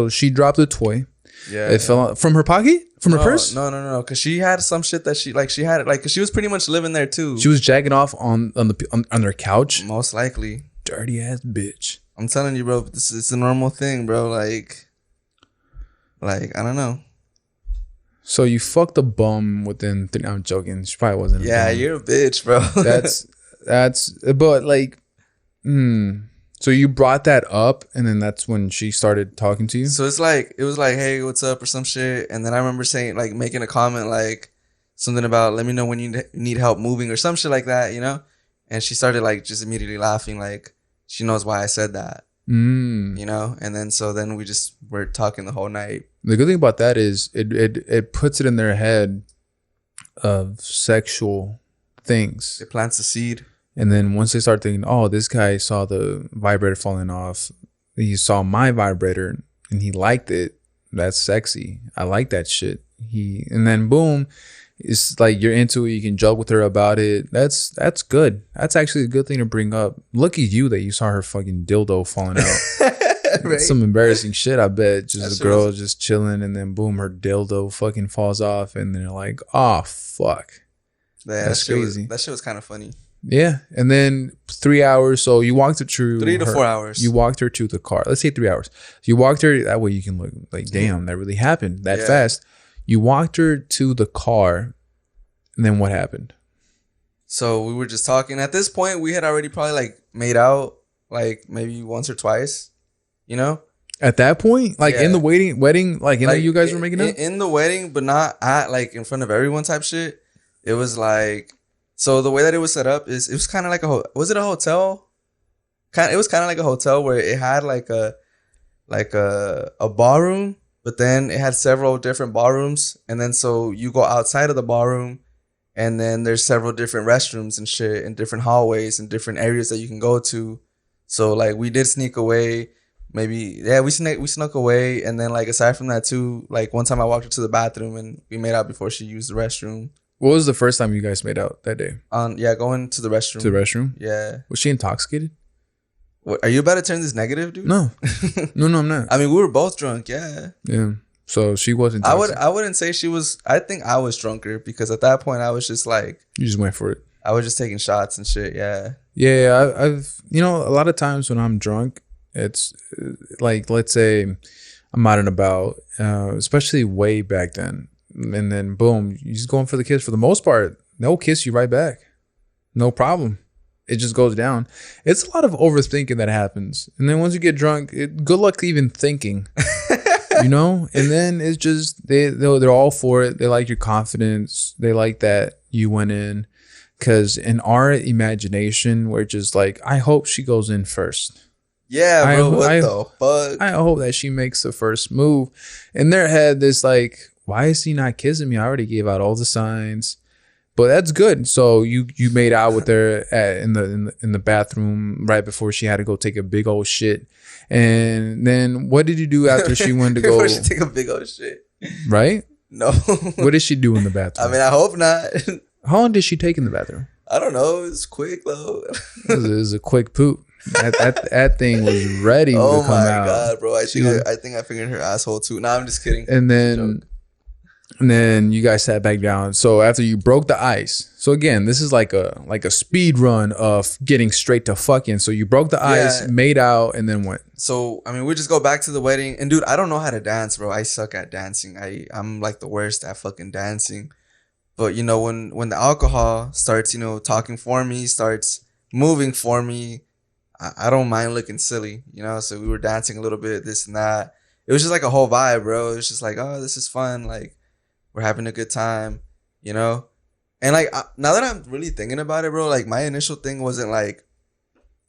she dropped a toy. Yeah. It fell out from her pocket? From her purse? No. Because she had some shit that she had it. Like, because she was pretty much living there too. She was jacking off on their couch? Most likely. Dirty ass bitch. I'm telling you, bro, it's a normal thing, bro. Like, I don't know. So you fucked a bum within 3. I'm joking. She probably wasn't. Yeah, you're a bitch, bro. But like, so you brought that up, and then that's when she started talking to you. So it was like, hey, what's up, or some shit. And then I remember saying, like, making a comment, like something about, let me know when you need help moving or some shit like that, you know. And she started like just immediately laughing, like she knows why I said that, you know. And then we just were talking the whole night. The good thing about that is it puts it in their head of sexual things. It plants a seed. And then once they start thinking, oh, this guy saw the vibrator falling off. He saw my vibrator and he liked it. That's sexy. I like that shit. And then boom, it's like you're into it. You can joke with her about it. That's good. That's actually a good thing to bring up. Lucky you that you saw her fucking dildo falling out. Right? Some embarrassing shit, I bet. Just a girl just chilling, and then boom, her dildo fucking falls off, and they're like, oh, fuck. Yeah, that's crazy. That shit was kind of funny. Yeah. And then 3 hours. So you walked her through 3 to 4 hours. You walked her to the car. Let's say 3 hours. So you walked her. That way you can look like, damn, that really happened that fast. You walked her to the car. And then what happened? So we were just talking. At this point, we had already probably like made out like maybe once or twice, you know? At that point? Like in the wedding, like you guys were making out? In the wedding, but not at like in front of everyone type shit. It was like, so the way that it was set up is it was kind of like was it a hotel? It was kind of like a hotel where it had like a ballroom, but then it had several different ballrooms. And then so you go outside of the ballroom, and then there's several different restrooms and shit and different hallways and different areas that you can go to. So like we did sneak away. We snuck away. And then like aside from that too, like one time I walked her to the bathroom and we made out before she used the restroom. What was the first time you guys made out that day? Going to the restroom. To the restroom? Yeah. Was she intoxicated? What, are you about to turn this negative, dude? No. No, I'm not. I mean, we were both drunk, yeah. Yeah. So she wasn't. I wouldn't say she was. I think I was drunker because at that point I was just like. You just went for it. I was just taking shots and shit. Yeah. Yeah. I've a lot of times when I'm drunk, it's like, let's say I'm out and about, especially way back then, and then boom, you're just going for the kiss. For the most part, they'll kiss you right back, no problem. It just goes down. It's a lot of overthinking that happens, and then once you get drunk, good luck even thinking. And then it's just they're all for it. They like your confidence. They like that you went in, because in our imagination, we're just like, I hope she goes in first. Yeah, bro. What the fuck? I hope that she makes the first move. In their head, it's like, why is he not kissing me? I already gave out all the signs. But that's good. So you made out with her in the bathroom right before she had to go take a big old shit. And then what did you do after she went to go? Before she take a big old shit. Right? No. What did she do in the bathroom? I mean, I hope not. How long did she take in the bathroom? I don't know. It's quick though. It was a quick poop. That thing was ready to Oh come my out. god, bro! I think I fingered her asshole too. Nah, I'm just kidding. And It's a joke. then you guys sat back down. So after you broke the ice, so again, this is like a speed run of getting straight to fucking. So you broke the ice, made out, and then went. So I mean, we just go back to the wedding, and dude, I don't know how to dance, bro. I suck at dancing. I'm like the worst at fucking dancing. But you know, when the alcohol starts, you know, talking for me, starts moving for me, I don't mind looking silly, you know. So we were dancing a little bit, this and that. It was just like a whole vibe, bro. It was just like, oh, this is fun. Like, we're having a good time, you know? And like, now that I'm really thinking about it, bro, like my initial thing wasn't like,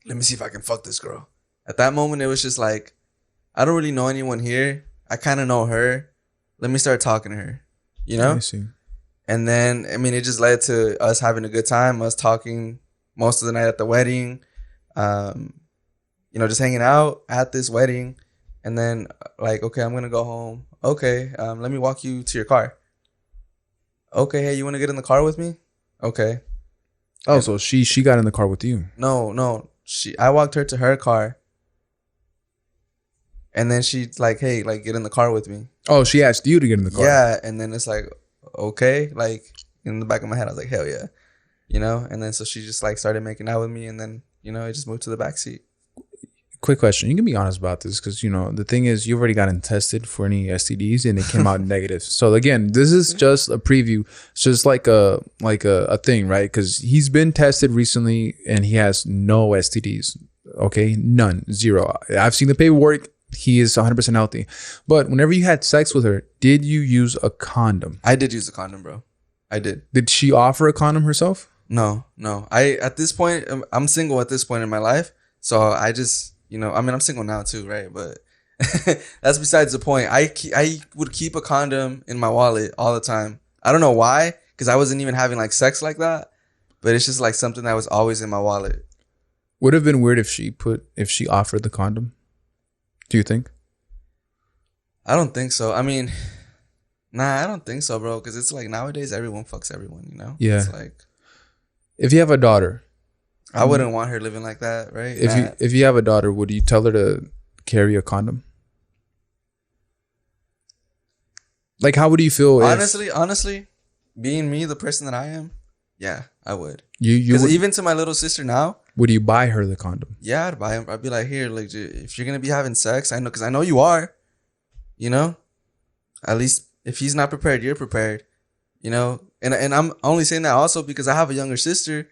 let me see if I can fuck this girl. At that moment, it was just like, I don't really know anyone here. I kind of know her. Let me start talking to her, you know? I see. And then, I mean, it just led to us having a good time, us talking most of the night at the wedding, you know, just hanging out at this wedding. And then like, okay, I'm going to go home. Okay, let me walk you to your car. Okay, hey, you want to get in the car with me? Okay. Oh, so she got in the car with you? No. I walked her to her car. And then she's like, hey, like, get in the car with me. Oh, she asked you to get in the car. Yeah, and then it's like, okay, like in the back of my head, I was like, hell yeah, you know. And then so she just like started making out with me, and then you know, I just moved to the back seat. Quick question: you can be honest about this because you know the thing is you've already gotten tested for any STDs and it came out negative. So again, this is just a preview. It's just like a thing, right? Because he's been tested recently and he has no STDs. Okay, none, zero. I've seen the paperwork. He is 100% healthy. But whenever you had sex with her, did you use a condom? I did use a condom, bro. I did. Did she offer a condom herself? No. At this point, I'm single at this point in my life. So I just, you know, I mean, I'm single now too, right? But that's besides the point. I would keep a condom in my wallet all the time. I don't know why, because I wasn't even having like sex like that. But it's just like something that was always in my wallet. Would have been weird if she offered the condom. Do you think? I don't think so. I mean, nah, I don't think so, bro. Because it's like nowadays everyone fucks everyone, you know? Yeah. It's like, if you have a daughter, I wouldn't want her living like that, right? If you have a daughter, would you tell her to carry a condom? Like, how would you feel? Honestly, being me, the person that I am, yeah, I would. Because even to my little sister now, would you buy her the condom? Yeah, I'd buy him. I'd be like, here, like, if you're gonna be having sex, I know, because I know you are, you know. At least if he's not prepared, you're prepared, you know. And I'm only saying that also because I have a younger sister,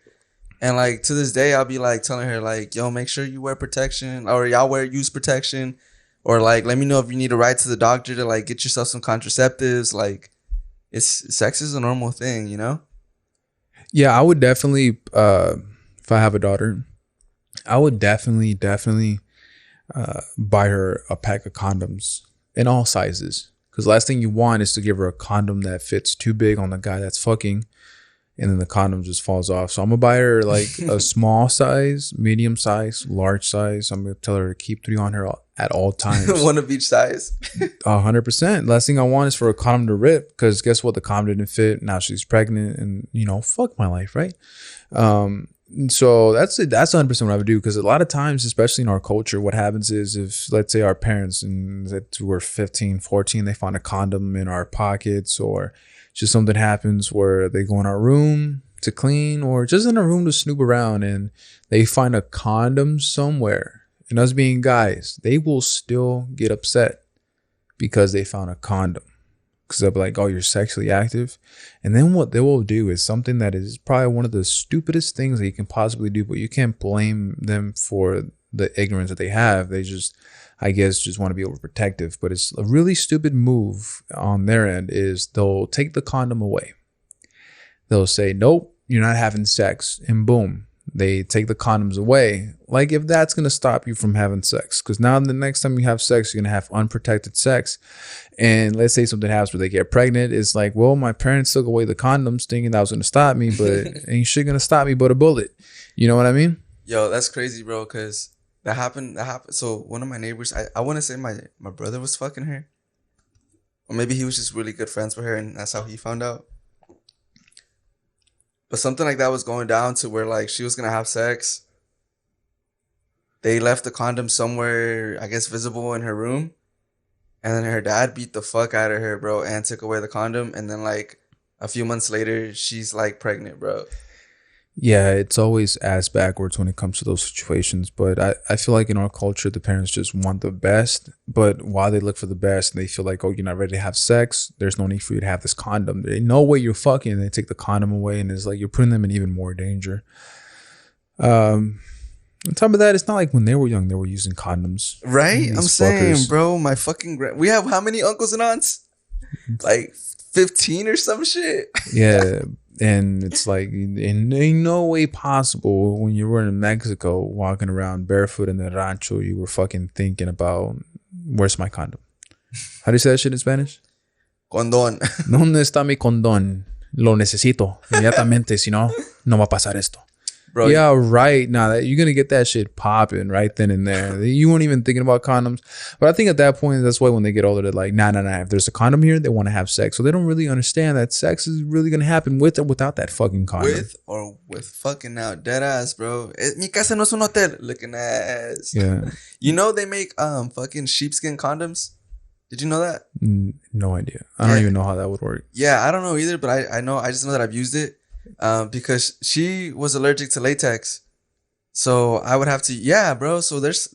and like to this day, I'll be like telling her like, yo, make sure you wear protection, or y'all use protection, or like let me know if you need a ride to the doctor to like get yourself some contraceptives. Like, sex is a normal thing, you know. Yeah, I would definitely. If I have a daughter, I would definitely buy her a pack of condoms in all sizes. Because the last thing you want is to give her a condom that fits too big on the guy that's fucking, and then the condom just falls off. So I'm gonna buy her like a small size, medium size, large size. I'm gonna tell her to keep 3 on her at all times. One of each size. 100%. Last thing I want is for a condom to rip. Because guess what? The condom didn't fit. Now she's pregnant, and you know, fuck my life, right? So that's 100% what I would do, because a lot of times, especially in our culture, what happens is if, let's say, our parents and that we're 15, 14, they find a condom in our pockets, or just something happens where they go in our room to clean, or just in a room to snoop around, and they find a condom somewhere, and us being guys, they will still get upset because they found a condom. Because they'll be like, oh, you're sexually active. And then what they will do is something that is probably one of the stupidest things that you can possibly do, but you can't blame them for the ignorance that they have. They just, I guess, just want to be overprotective. But it's a really stupid move on their end is they'll take the condom away. They'll say, nope, you're not having sex. And boom, they take the condoms away. Like, if that's going to stop you from having sex. Because now the next time you have sex, you're going to have unprotected sex. And let's say something happens where they get pregnant. It's like, well, my parents took away the condoms thinking that was going to stop me, but ain't shit going to stop me but a bullet. You know what I mean? Yo, that's crazy, bro, because that happened. So one of my neighbors, I want to say my brother was fucking her. Or maybe he was just really good friends with her, and that's how he found out. But something like that was going down to where like she was going to have sex. they left the condom somewhere, I guess, visible in her room. And then her dad beat the fuck out of her, bro, and took away the condom. And then, like, a few months later, she's, like, pregnant, bro. Yeah, it's always ass backwards when it comes to those situations. But I feel like in our culture, the parents just want the best. But while they look for the best, they feel like, oh, you're not ready to have sex. There's no need for you to have this condom. They know what you're fucking. They take the condom away, and it's like you're putting them in even more danger. On top of that, it's not like when they were young, they were using condoms. Right? I'm saying, bro, my fucking... We have how many uncles and aunts? Like 15 or some shit? Yeah. And it's like, in no way possible when you were in Mexico walking around barefoot in the rancho, you were fucking thinking about, where's my condom? How do you say that shit in Spanish? Condón. ¿Dónde está mi condón? Lo necesito inmediatamente, si no, no va a pasar esto. Bro, yeah, right. Now you're gonna get that shit popping right then and there. You weren't even thinking about condoms, but I think at that point, that's why when they get older, they're like, nah. If there's a condom here, they want to have sex, so they don't really understand that sex is really gonna happen with or without that fucking condom. With fucking out, dead ass, bro. Mi casa no es un hotel. Looking ass. Yeah. You know they make fucking sheepskin condoms. Did you know that? No idea. I don't even know how that would work. Yeah, I don't know either, but I know. I just know that I've used it. Because she was allergic to latex, so I would have to. Yeah, bro. So there's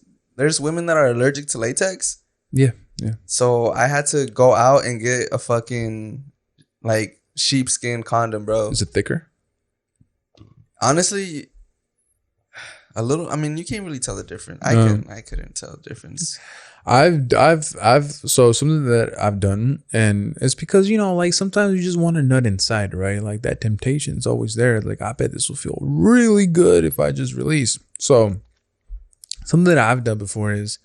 women that are allergic to latex. Yeah. So I had to go out and get a fucking like sheepskin condom, bro. Is it thicker? Honestly, a little. I mean, you can't really tell the difference. I couldn't tell the difference. So something that I've done, and it's because, you know, like sometimes you just want a nut inside, right? Like that temptation is always there. Like, I bet this will feel really good if I just release. So something that I've done before is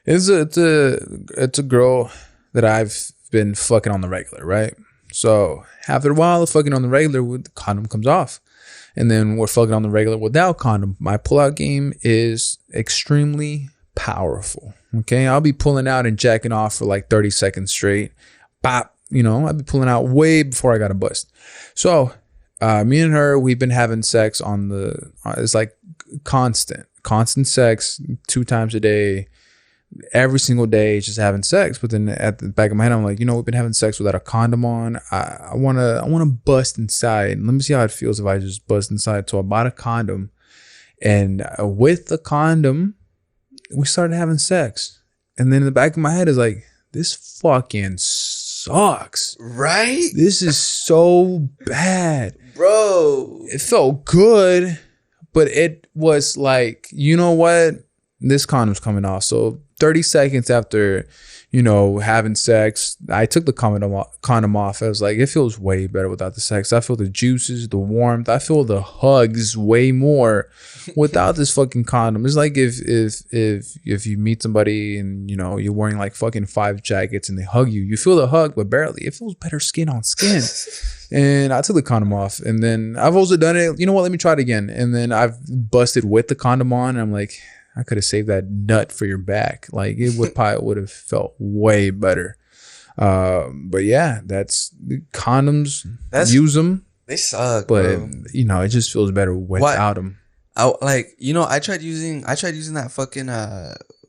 it's a girl that I've been fucking on the regular, right? So after a while of fucking on the regular, the condom comes off. And then we're fucking on the regular without condom. My pullout game is extremely powerful. Okay, I'll be pulling out and jacking off for like 30 seconds straight. Bop, you know, I'll be pulling out way before I got a bust. So me and her, we've been having sex on the it's like constant sex 2 times a day, every single day, just having sex. But then at the back of my head, I'm like, you know, we've been having sex without a condom on. I wanna bust inside. Let me see how it feels if I just bust inside. So I bought a condom, and with the condom, we started having sex. And then in the back of my head is like, this fucking sucks. Right? This is so bad. Bro. It felt good, but it was like, you know what? This condom's coming off. So 30 seconds after, you know, having sex, I took the condom off. I was like, it feels way better without the sex. I feel the juices, the warmth. I feel the hugs way more without this fucking condom. It's like if you meet somebody and, you know, you're wearing like fucking 5 jackets and they hug you, you feel the hug, but barely. It feels better skin on skin. And I took the condom off, and then I've also done it. You know what? Let me try it again. And then I've busted with the condom on, and I'm like, I could have saved that nut for your back. Like, it would have felt way better. But yeah, that's condoms. Use them. They suck, but bro. You know, it just feels better without them. I tried using that fucking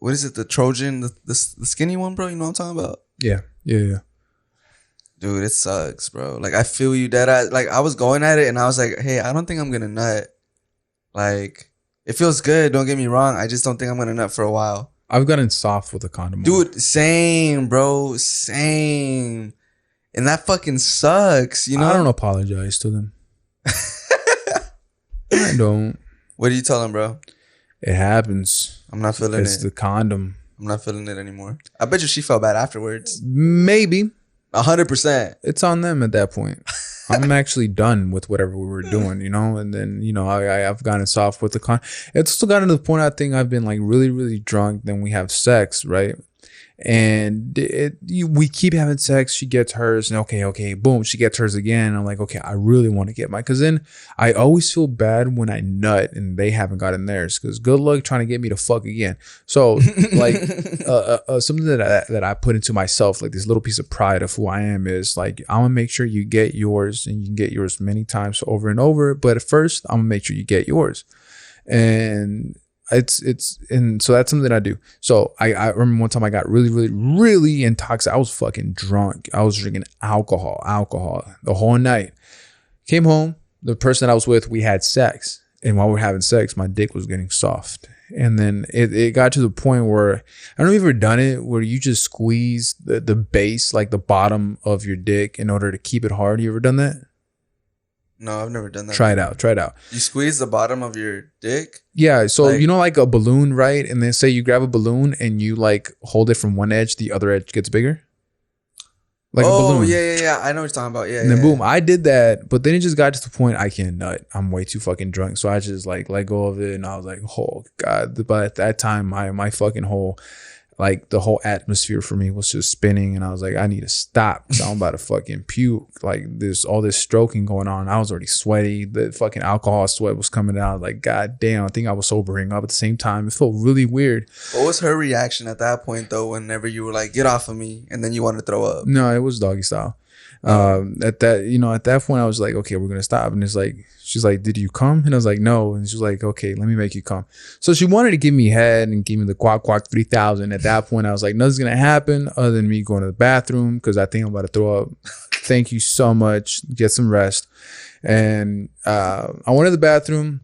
what is it? The Trojan, the skinny one, bro. You know what I'm talking about? Yeah. Dude, it sucks, bro. Like, I feel you, dead ass. Like, I was going at it, and I was like, hey, I don't think I'm gonna nut. Like, it feels good, don't get me wrong. I just don't think I'm gonna nut for a while. I've gotten soft with a condom. Dude, same, bro. Same. And that fucking sucks, you know? I don't apologize to them. I don't. What are you telling, bro? It happens. I'm not feeling it. It's the condom. I'm not feeling it anymore. I bet you she felt bad afterwards. Maybe. 100%. It's on them at that point. I'm actually done with whatever we were doing, you know? And then, you know, I've gotten soft with the condom. It's still gotten to the point I think I've been like really, really drunk. Then we have sex, right? And we keep having sex. She gets hers, and okay, boom, she gets hers again. I'm like, okay, I really want to get mine, because then I always feel bad when I nut and they haven't gotten theirs, because good luck trying to get me to fuck again. So like something that I put into myself, like this little piece of pride of who I am, is like, I'm gonna make sure you get yours, and you can get yours many times over and over. But at first, I'm gonna make sure you get yours. And and so that's something I do. So I remember one time I got really, really, really intoxicated. I was fucking drunk. I was drinking alcohol the whole night. Came home. The person that I was with, we had sex. And while we were having sex, my dick was getting soft. And then it got to the point where, I don't know if you've ever done it, where you just squeeze the base, like the bottom of your dick in order to keep it hard. You ever done that? No, I've never done that. Try it out. You squeeze the bottom of your dick? Yeah. So, like a balloon, right? And then say you grab a balloon and you like hold it from one edge, the other edge gets bigger. Like a balloon. Yeah. I know what you're talking about. Yeah. And then boom, I did that, but then it just got to the point I can't nut. I'm way too fucking drunk. So I just like let go of it, and I was like, oh God. But at that time, my fucking whole, like the whole atmosphere for me was just spinning, and I was like, I need to stop because I'm about to fucking puke. Like all this stroking going on. I was already sweaty. The fucking alcohol sweat was coming out. Like, God damn, I think I was sobering up at the same time. It felt really weird. What was her reaction at that point though, whenever you were like, get off of me, and then you wanted to throw up? No, it was doggy style. At that point I was like, okay, we're gonna stop. And it's like, she's like, did you come? And I was like, no. And she's like, okay, let me make you come. So she wanted to give me head and give me the quack 3000. At that point I was like, nothing's gonna happen other than me going to the bathroom because I think I'm about to throw up. Thank you so much. Get some rest. And I went to the bathroom.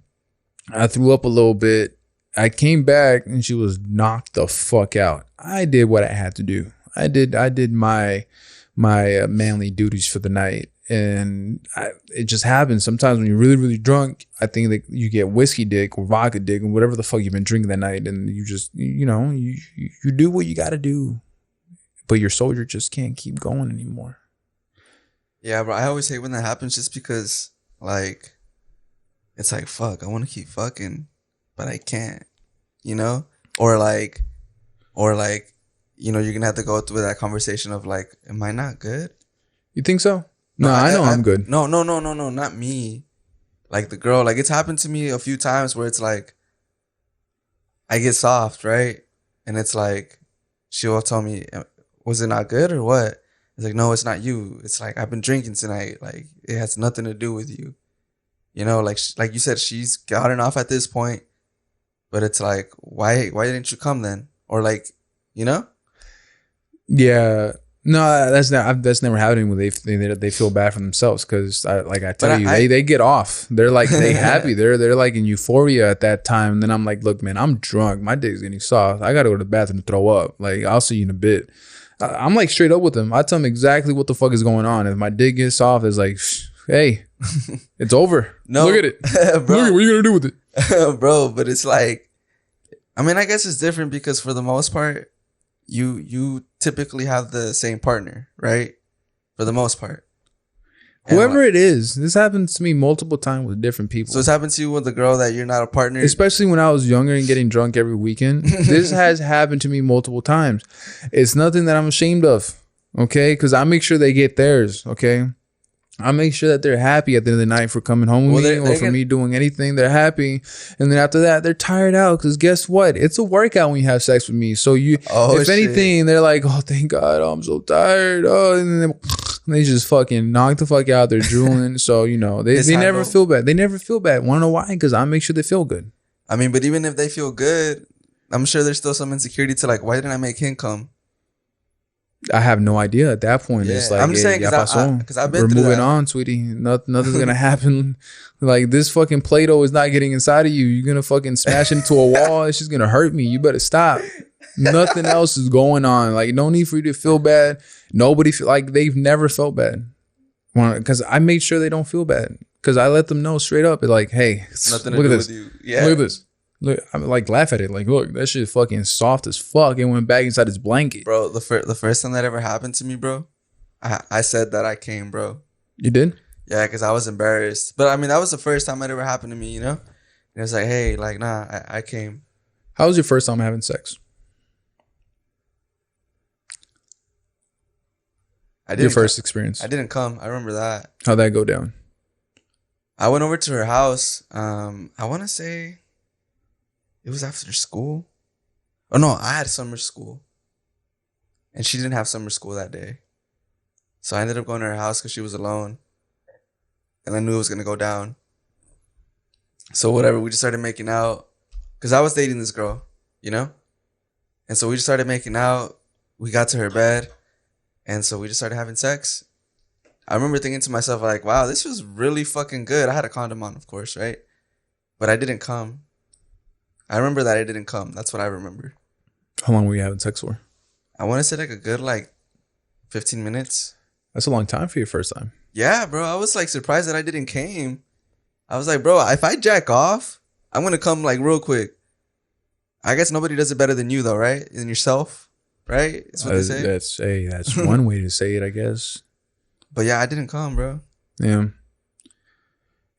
I threw up a little bit. I came back and she was knocked the fuck out. I did what I had to do. I did my manly duties for the night. And it just happens. Sometimes when you're really, really drunk, I think that you get whiskey dick or vodka dick or whatever the fuck you've been drinking that night. And you just, you do what you got to do. But your soldier just can't keep going anymore. Yeah, bro. I always hate when that happens just because, like, it's like, fuck, I want to keep fucking, but I can't, Or like, you're going to have to go through that conversation of like, am I not good? You think so? No, I know I'm good. No, not me. Like the girl, like it's happened to me a few times where it's like, I get soft, right? And it's like, she'll tell me, was it not good or what? It's like, no, it's not you. It's like, I've been drinking tonight. Like it has nothing to do with you. Like you said, she's gotten off at this point, but it's like, why didn't you come then? Or like, Yeah. No, that's never happened when they feel bad for themselves because I tell you, they get off. They're like they happy. They're like in euphoria at that time. And then I'm like, look, man, I'm drunk. My dick's getting soft. I gotta go to the bathroom to throw up. Like I'll see you in a bit. I'm like straight up with them. I tell them exactly what the fuck is going on. If my dick gets soft, it's like, hey, it's over. No, look at it, bro. Look at it. What are you gonna do with it, bro? But it's like, I mean, I guess it's different because for the most part, you typically have the same partner, right? For the most part. Whoever it is, this happens to me multiple times with different people. So it's happened to you with a girl that you're not a partner? Especially when I was younger and getting drunk every weekend. This has happened to me multiple times. It's nothing that I'm ashamed of, okay? Because I make sure they get theirs, okay? I make sure that they're happy at the end of the night for coming home with me or for me doing anything. They're happy. And then after that, they're tired out because guess what? It's a workout when you have sex with me. So if anything, they're like, oh, thank God. Oh, I'm so tired. Oh, and then they just fucking knock the fuck out. They're drooling. So, they never feel bad. They never feel bad. Want to know why? Because I make sure they feel good. I mean, but even if they feel good, I'm sure there's still some insecurity to like, why didn't I make him come? I have no idea at that point. Yeah. It's like, I'm just saying, because I've been through moving on, sweetie. Nothing's gonna happen. Like this fucking Play-Doh is not getting inside of you. You're gonna fucking smash into a wall. It's just gonna hurt me. You better stop. Nothing else is going on. Like no need for you to feel bad. Nobody feel like they've never felt bad. Because I made sure they don't feel bad. Because I let them know straight up. It's like, hey, look at this. Yeah. Look at this. Look, I like laugh at it. Like, look, that shit fucking soft as fuck. It went back inside his blanket. Bro, the first time that ever happened to me, bro, I said that I came, bro. You did? Yeah, because I was embarrassed. But I mean, that was the first time it ever happened to me, And it was like, hey, like, nah, I came. How was your first time having sex? Your first experience. I didn't come. I remember that. How'd that go down? I went over to her house. I want to say it was after school. Oh, no, I had summer school. And she didn't have summer school that day. So I ended up going to her house because she was alone. And I knew it was going to go down. So whatever, we just started making out. because I was dating this girl, you know? And so we just started making out. We got to her bed. And so we just started having sex. I remember thinking to myself, like, wow, this was really fucking good. I had a condom on, of course, right? But I didn't come. I remember that I didn't come. That's what I remember. How long were you having sex for? I want to say like a good, like, 15 minutes. That's a long time for your first time. Yeah, bro. I was like surprised that I didn't came. I was like, bro, if I jack off, I'm going to come like real quick. I guess nobody does it better than you though, right? Than yourself, right? That's what they say. That's one way to say it, I guess. But yeah, I didn't come, bro. Yeah.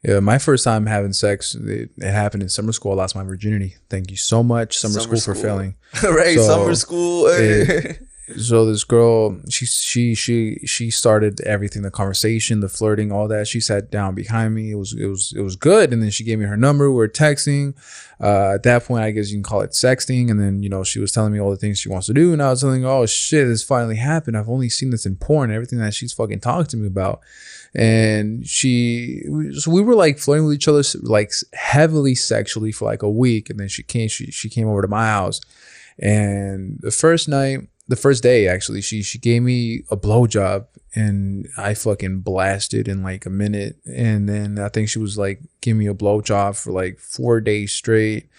Yeah, my first time having sex, it happened in summer school. I lost my virginity. Thank you so much, summer school for failing. Right, so, summer school. So this girl, she started everything, the conversation, the flirting, all that. She sat down behind me. It was good. And then she gave me her number. We were texting. At that point, I guess you can call it sexting. And then, you know, she was telling me all the things she wants to do. And I was telling her, oh shit, this finally happened. I've only seen this in porn, everything that she's fucking talked to me about. And so we were like flirting with each other, like heavily sexually for like a week. And then she came over to my house. And the first day, actually, she gave me a blowjob and I fucking blasted in like a minute. And then I think she was like, give me a blowjob for like 4 days straight.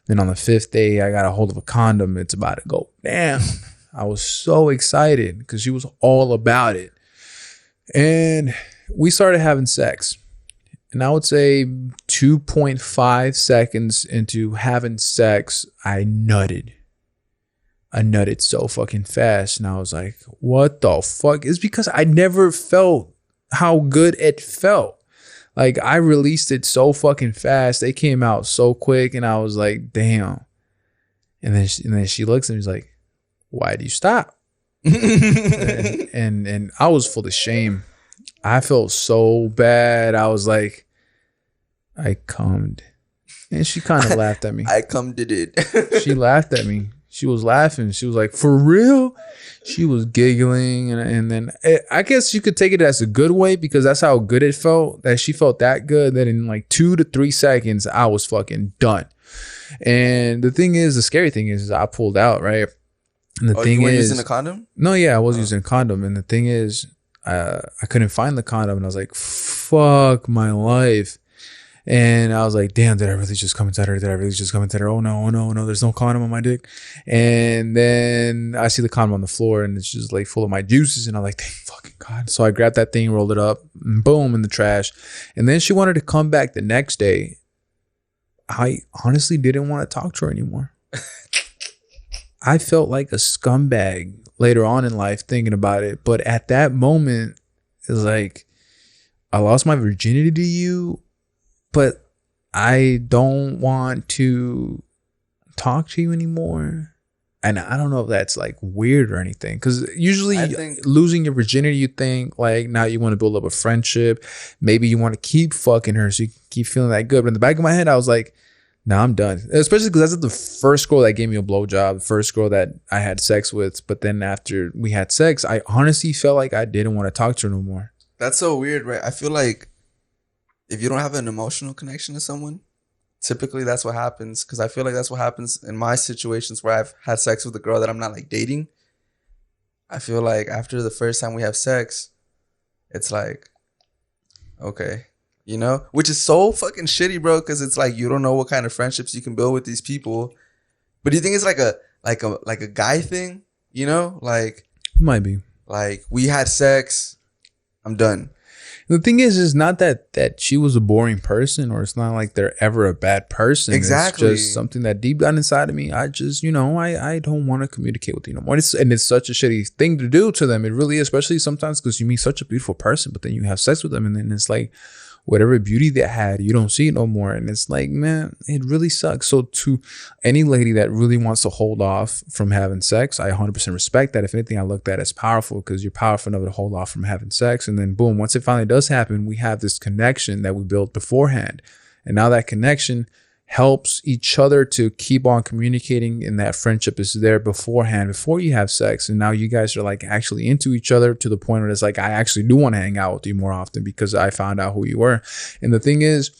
Then on the 5th day, I got a hold of a condom. It's about to go down. I was so excited because she was all about it. And we started having sex. And I would say 2.5 seconds into having sex, I nutted so fucking fast. And I was like, what the fuck? It's because I never felt how good it felt. Like I released it so fucking fast. They came out so quick. And I was like, damn. And then she looks and she's like, why do you stop? and I was full of shame. I felt so bad. I was like, I cummed. And she kind of laughed at me. I cummed it. She laughed at me. She was laughing. She was like, for real? She was giggling. And then I guess you could take it as a good way because that's how good it felt. That she felt that good that in like 2 to 3 seconds, I was fucking done. And the scary thing is I pulled out, right? And the thing you weren't is, using a condom? No, yeah, I was using a condom. And the thing is, I couldn't find the condom. And I was like, fuck my life. And I was like, damn, did I really just come inside her? Oh no, there's no condom on my dick. And then I see the condom on the floor and it's just like full of my juices. And I'm like, thank fucking God. So I grabbed that thing, rolled it up, and boom, in the trash. And then she wanted to come back the next day. I honestly didn't want to talk to her anymore. I felt like a scumbag later on in life thinking about it. But at that moment, it's like, I lost my virginity to you. But I don't want to talk to you anymore. And I don't know if that's like weird or anything. Because usually losing your virginity, you think like now you want to build up a friendship. Maybe you want to keep fucking her so you keep feeling that good. But in the back of my head, I was like, nah, I'm done. Especially because that's the first girl that gave me a blowjob. The first girl that I had sex with. But then after we had sex, I honestly felt like I didn't want to talk to her no more. That's so weird, right? I feel like if you don't have an emotional connection to someone, typically that's what happens. Because I feel like that's what happens in my situations where I've had sex with a girl that I'm not like dating. I feel like after the first time we have sex, it's like, okay, you know, which is so fucking shitty, bro. Because it's like you don't know what kind of friendships you can build with these people. But do you think it's like a guy thing? You know, like it might be like we had sex, I'm done. The thing is not that she was a boring person, or it's not like they're ever a bad person. Exactly. It's just something that deep down inside of me, I just, you know, I don't want to communicate with you no more. And it's such a shitty thing to do to them. It really is, especially sometimes because you meet such a beautiful person, but then you have sex with them and then it's like whatever beauty they had, you don't see it no more. And it's like, man, it really sucks. So to any lady that really wants to hold off from having sex, I 100% respect that. If anything, I looked at it as powerful because you're powerful enough to hold off from having sex. And then boom, once it finally does happen, we have this connection that we built beforehand. And now that connection helps each other to keep on communicating, and that friendship is there beforehand, before you have sex. And now you guys are like actually into each other to the point where it's like, I actually do want to hang out with you more often because I found out who you were. And the thing is,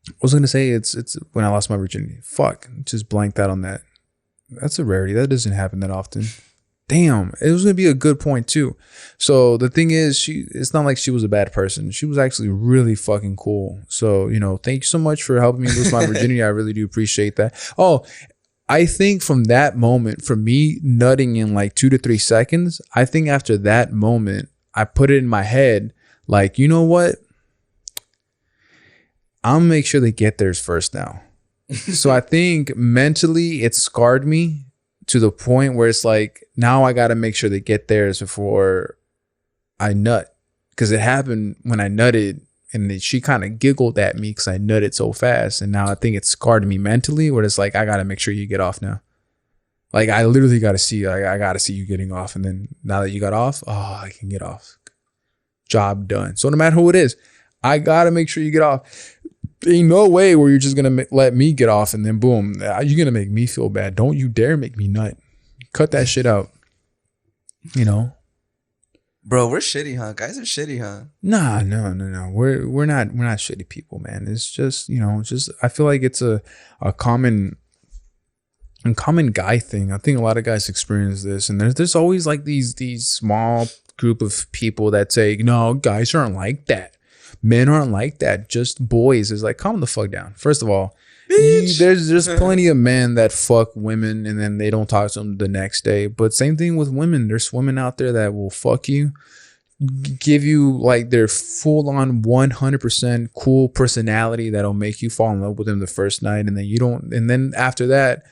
I was gonna say it's when I lost my virginity. Fuck, just blanked out on that. That's a rarity. That doesn't happen that often. Damn, it was gonna be a good point too. So the thing is, it's not like she was a bad person. She was actually really fucking cool. So, thank you so much for helping me lose my virginity. I really do appreciate that. Oh, I think from that moment, for me nutting in like 2 to 3 seconds, I think after that moment, I put it in my head, like, you know what? I'll make sure they get theirs first now. So I think mentally it scarred me to the point where it's like, now I got to make sure they get theirs before I nut. Because it happened when I nutted and then she kind of giggled at me because I nutted so fast. And now I think it scarred me mentally where it's like, I got to make sure you get off now. Like, I literally got to see, I got to see you getting off. And then now that you got off, I can get off. Job done. So no matter who it is, I got to make sure you get off. Ain't no way where you're just going to let me get off and then boom, you're going to make me feel bad. Don't you dare make me nut. Cut that shit out. Bro, we're shitty, huh? Guys are shitty, huh? Nah, no. We're not shitty people, man. It's just, I feel like it's a common guy thing. I think a lot of guys experience this, and there's always like these small group of people that say, no, guys aren't like that. Men aren't like that. Just boys. It's like, calm the fuck down. First of all, there's plenty of men that fuck women and then they don't talk to them the next day. But same thing with women. There's women out there that will fuck you, give you like their full on 100% cool personality that'll make you fall in love with them the first night. And then and then after that,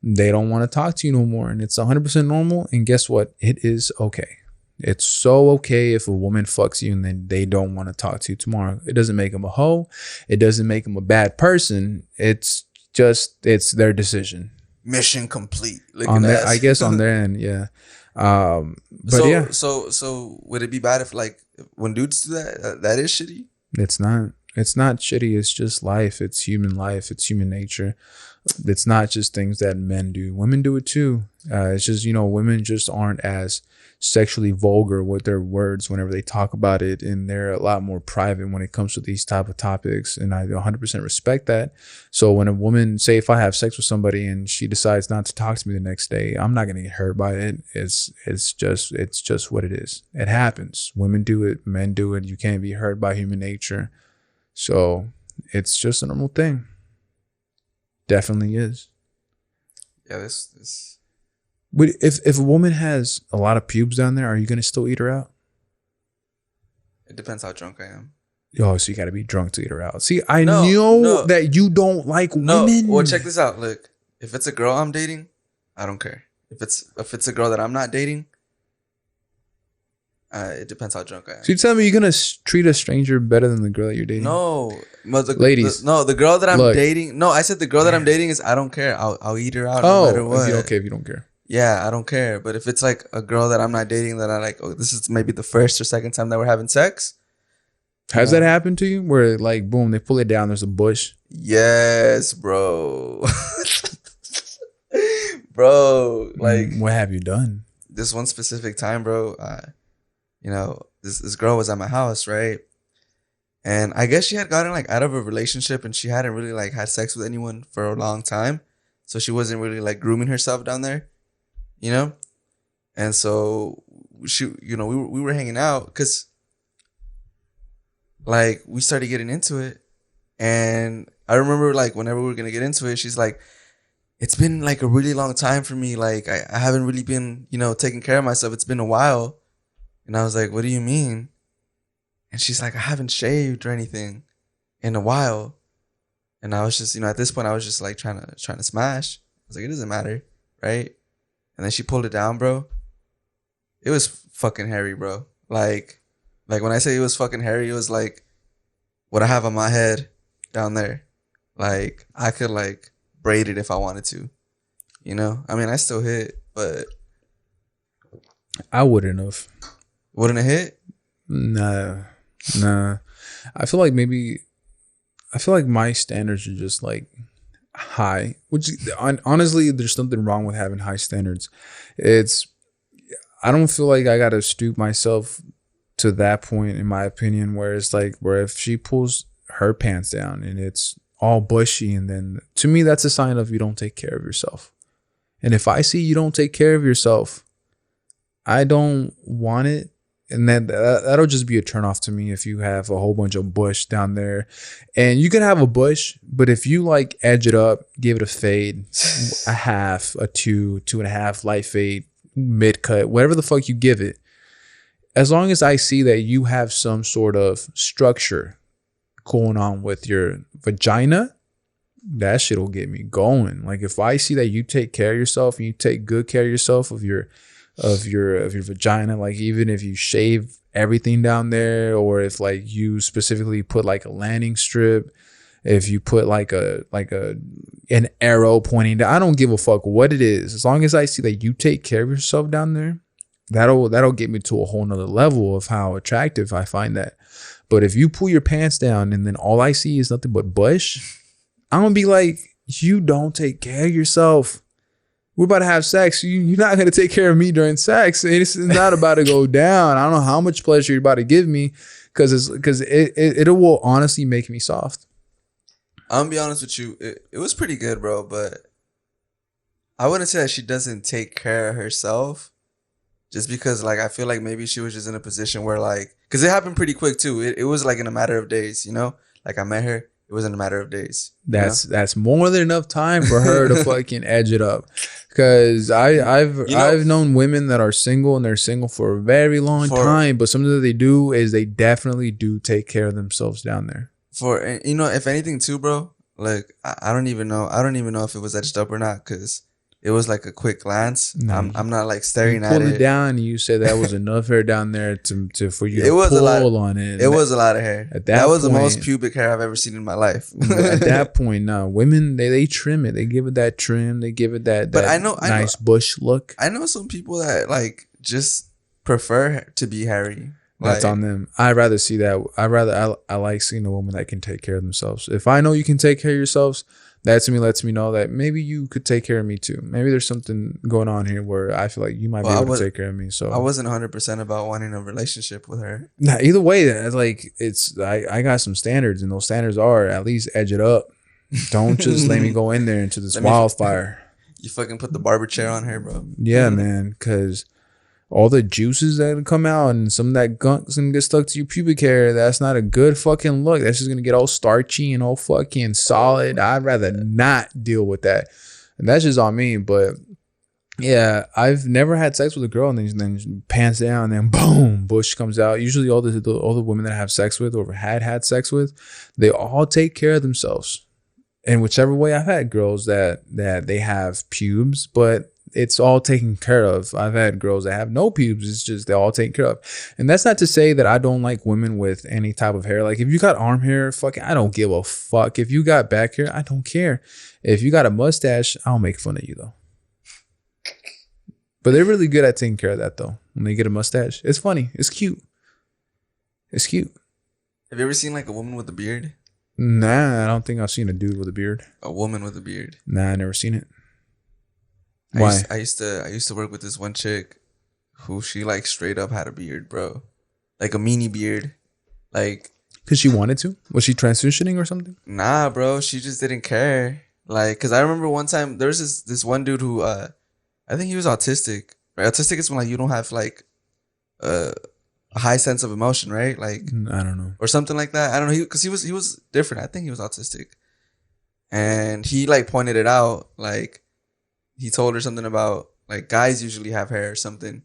they don't want to talk to you no more. And it's 100% normal. And guess what? It is okay. It's so okay if a woman fucks you and then they don't want to talk to you tomorrow. It doesn't make them a hoe. It doesn't make them a bad person. It's their decision. Mission complete. I guess on their end, yeah. So would it be bad if like when dudes do that, that is shitty? It's not. It's not shitty. It's just life. It's human life. It's human nature. It's not just things that men do. Women do it too. It's just, women just aren't as sexually vulgar with their words whenever they talk about it, and they're a lot more private when it comes to these type of topics, and I 100% respect that. So when a woman, say if I have sex with somebody and she decides not to talk to me the next day, I'm not going to get hurt by it. It's just what it is. It happens. Women do it, men do it. You can't be hurt by human nature. So it's just a normal thing. Definitely is. Yeah, this. But if a woman has a lot of pubes down there, are you gonna still eat her out? It depends how drunk I am. Oh, so you got to be drunk to eat her out. See, I know that you don't like women. Well, check this out. Look, if it's a girl I'm dating, I don't care. If it's a girl that I'm not dating, it depends how drunk I am. So you tell me you're gonna treat a stranger better than the girl that you're dating? No, ladies. The girl that I'm dating. No, I said the girl that I'm dating is I don't care. I'll eat her out no matter what. If you don't care. Yeah, I don't care. But if it's like a girl that I'm not dating that I like, this is maybe the first or second time that we're having sex. Has that happened to you? Where like, boom, they pull it down, there's a bush? Yes, bro. Bro, like. What have you done? This one specific time, bro, this girl was at my house, right? And I guess she had gotten like out of a relationship and she hadn't really like had sex with anyone for a long time. So she wasn't really like grooming herself down there. And so we were hanging out because like we started getting into it, and I remember like whenever we were gonna get into it, she's like, it's been like a really long time for me, like I haven't really been taking care of myself, it's been a while. And I was like, what do you mean? And she's like, I haven't shaved or anything in a while. And I was just at this point I was just like trying to smash. I was like, it doesn't matter, right? And then she pulled it down, bro. It was fucking hairy, bro. Like when I say it was fucking hairy, it was like what I have on my head down there. Like I could like braid it if I wanted to. I mean, I still hit, but I wouldn't have. Wouldn't have hit? Nah. I feel like my standards are just like high, which honestly, there's something wrong with having high standards. I don't feel like I gotta stoop myself to that point, in my opinion, where it's like, where if she pulls her pants down and it's all bushy, and then to me that's a sign of you don't take care of yourself. And if I see you don't take care of yourself, I don't want it. And then that'll just be a turnoff to me if you have a whole bunch of bush down there. And you can have a bush, but if you like edge it up, give it a fade, a half, a 2.5, light fade, mid cut, whatever the fuck you give it, as long as I see that you have some sort of structure going on with your vagina, that shit will get me going. Like if I see that you take care of yourself and you take good care of yourself, of your vagina, like even if you shave everything down there, or if like you specifically put like a landing strip, if you put like an arrow pointing down, I don't give a fuck what it is. As long as I see that you take care of yourself down there, that'll get me to a whole nother level of how attractive I find that. But if you pull your pants down and then all I see is nothing but bush, I'm gonna be like, you don't take care of yourself. We're about to have sex. You're not going to take care of me during sex. It's not about to go down. I don't know how much pleasure you're about to give me, because it will honestly make me soft. I'm going to be honest with you. It was pretty good, bro. But I wouldn't say that she doesn't take care of herself, just because like I feel like maybe she was just in a position where like, because it happened pretty quick too. It was like in a matter of days, you know, like I met her. It was in a matter of days. That's more than enough time for her to fucking edge it up. Because I've known women that are single, and they're single for a very long time, but something that they do is they definitely do take care of themselves down there. For, you know, if anything too, bro, like I don't even know if it was edged up or not, because it was like a quick glance. No, I'm not like staring at it. Pull it down, and you said that was enough hair down there for you to pull on it. It was a lot of hair. That was the most pubic hair I've ever seen in my life. At that point, no, women they trim it. They give it that trim. They give it that nice bush look. I know some people that like just prefer to be hairy. That's on them. I'd rather see that. I like seeing a woman that can take care of themselves. If I know you can take care of yourselves, that to me lets me know that maybe you could take care of me too. Maybe there's something going on here where I feel like you might be able to take care of me. So I wasn't 100% about wanting a relationship with her. Nah, either way, like I got some standards, and those standards are at least edge it up. Don't just let me go in there into this wildfire. You fucking put the barber chair on her, bro. Yeah, man, because all the juices that come out and some of that gunk's gonna get stuck to your pubic hair. That's not a good fucking look. That's just gonna get all starchy and all fucking solid. I'd rather not deal with that. And that's just on me. But yeah, I've never had sex with a girl and then pants down and then boom, bush comes out. Usually all the women that I have sex with or had sex with, they all take care of themselves. And whichever way, I've had girls that they have pubes, but it's all taken care of. I've had girls that have no pubes. It's just they're all taken care of. And that's not to say that I don't like women with any type of hair. Like if you got arm hair, fucking, I don't give a fuck. If you got back hair, I don't care. If you got a mustache, I'll make fun of you though. But they're really good at taking care of that though. When they get a mustache, it's funny. It's cute. It's cute. Have you ever seen like a woman with a beard? Nah, I don't think I've seen a dude with a beard. A woman with a beard? Nah, I never seen it. Why? I used to work with this one chick who she like straight up had a beard, bro. Like a meanie beard. Like, cause she wanted to? Was she transitioning or something? Nah, bro. She just didn't care. Like, cause I remember one time there was this one dude who I think he was autistic. Right? Autistic is when like you don't have like a high sense of emotion, right? Like I don't know. Or something like that. I don't know. Cause he was different. I think he was autistic. And he like pointed it out, like he told her something about like guys usually have hair or something,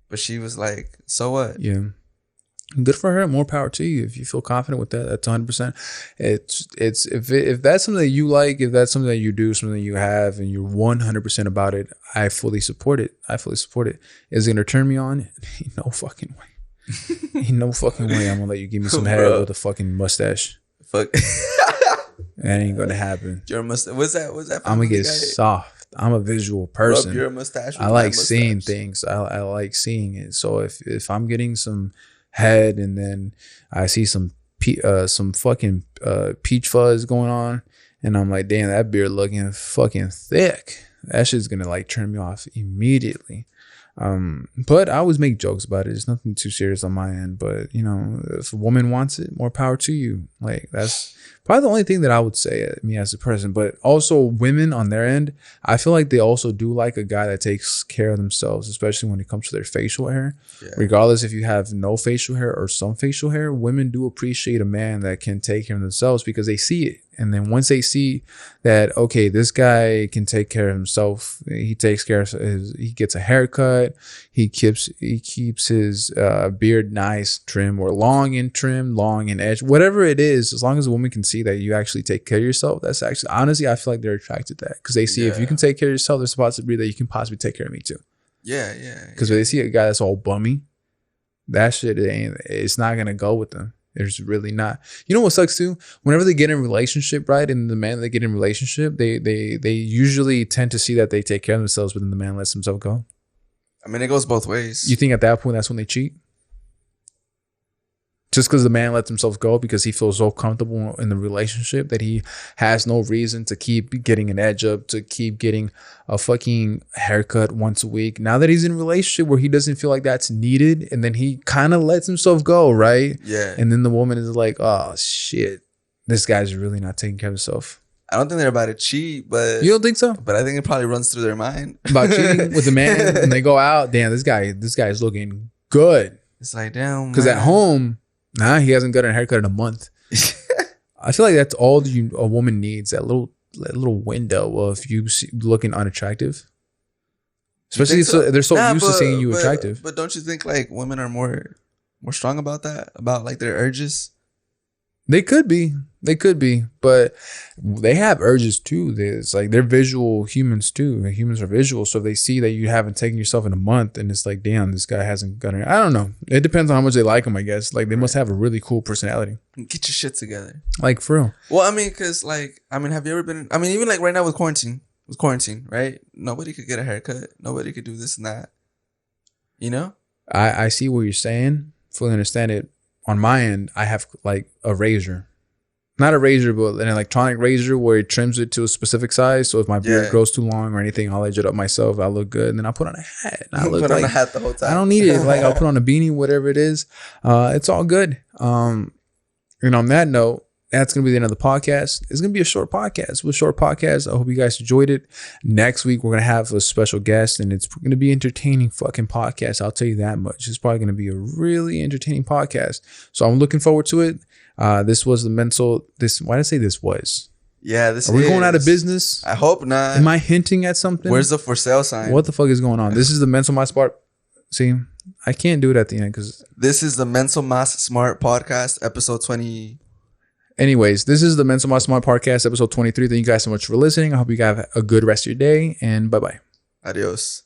but she was like, "So what?" Yeah, good for her. More power to you. If you feel confident with that, that's 100%. It's if that's something that you like, if that's something that you do, something that you have, and you're 100% about it, I fully support it. Is it gonna turn me on? Ain't no fucking way. Ain't no fucking way. I'm gonna let you give me some hair with a fucking mustache. Fuck. That ain't gonna happen. Your mustache. What's that? I'm gonna get soft. I'm a visual person. Rub your mustache. I like seeing things. I like seeing it. So if I'm getting some head and then I see some fucking peach fuzz going on, and I'm like, damn, that beard looking fucking thick. That shit's gonna like turn me off immediately. But I always make jokes about it. It's nothing too serious on my end. But you know, if a woman wants it, more power to you. Like that's probably the only thing that I would say me as a person. But also women on their end, I feel like they also do like a guy that takes care of themselves, especially when it comes to their facial hair. Yeah. Regardless if you have no facial hair or some facial hair, women do appreciate a man that can take care of themselves because they see it. And then once they see that, okay, this guy can take care of himself, he takes care of he gets a haircut, he keeps his beard nice, trim, or long and trim, long and edge, whatever it is, as long as a woman can see that you actually take care of yourself, that's actually, honestly, I feel like they're attracted to that because they see if you can take care of yourself, there's a possibility that you can possibly take care of me too. Yeah. Because when they see a guy that's all bummy, that shit it's not gonna go with them. There's really not. You know what sucks too? Whenever they get in a relationship, right, and the man they get in a relationship, they usually tend to see that they take care of themselves, but then the man lets himself go. I mean, it goes both ways. You think at that point that's when they cheat? Just because the man lets himself go because he feels so comfortable in the relationship that he has no reason to keep getting an edge up, to keep getting a fucking haircut once a week. Now that he's in a relationship where he doesn't feel like that's needed, and then he kind of lets himself go, right? Yeah. And then the woman is like, oh, shit, this guy's really not taking care of himself. I don't think they're about to cheat, but... You don't think so? But I think it probably runs through their mind. About cheating with the man, and they go out, damn, this guy's looking good. It's like, damn, because at home... Nah, he hasn't got a haircut in a month. I feel like that's all a woman needs, that little window of you looking unattractive. Especially so? They're so used to seeing you attractive. But don't you think like women are more strong about that? About like their urges? They could be, but they have urges too. It's like they're visual humans too. Humans are visual, so if they see that you haven't taken yourself in a month, and it's like, damn, this guy hasn't got it. I don't know. It depends on how much they like him, I guess. Like they must have a really cool personality. Get your shit together, like for real. Well, I mean, because like, I mean, have you ever been? I mean, even like right now with quarantine, right? Nobody could get a haircut. Nobody could do this and that. You know. I see what you're saying. Fully understand it. On my end, I have like a razor. Not a razor, but an electronic razor where it trims it to a specific size. So if my beard grows too long or anything, I'll edge it up myself. I look good. And then I'll put on a hat. I look put on a hat the whole time. I don't need it. Like I'll put on a beanie, whatever it is. It's all good. And on that note, that's going to be the end of the podcast. It's going to be a short podcast. With short podcast, I hope you guys enjoyed it. Next week, we're going to have a special guest, and it's going to be entertaining fucking podcast. I'll tell you that much. It's probably going to be a really entertaining podcast. So I'm looking forward to it. This was the Menso. Why did I say this was? Yeah, this Are we going out of business? I hope not. Am I hinting at something? Where's the for sale sign? What the fuck is going on? This is the Menso Mas Smart. See, I can't do it at the end because this is the Menso Mas Smart podcast, episode 20. Anyways, this is the Menso Mas Smart podcast, episode 23. Thank you guys so much for listening. I hope you guys have a good rest of your day, and bye-bye. Adios.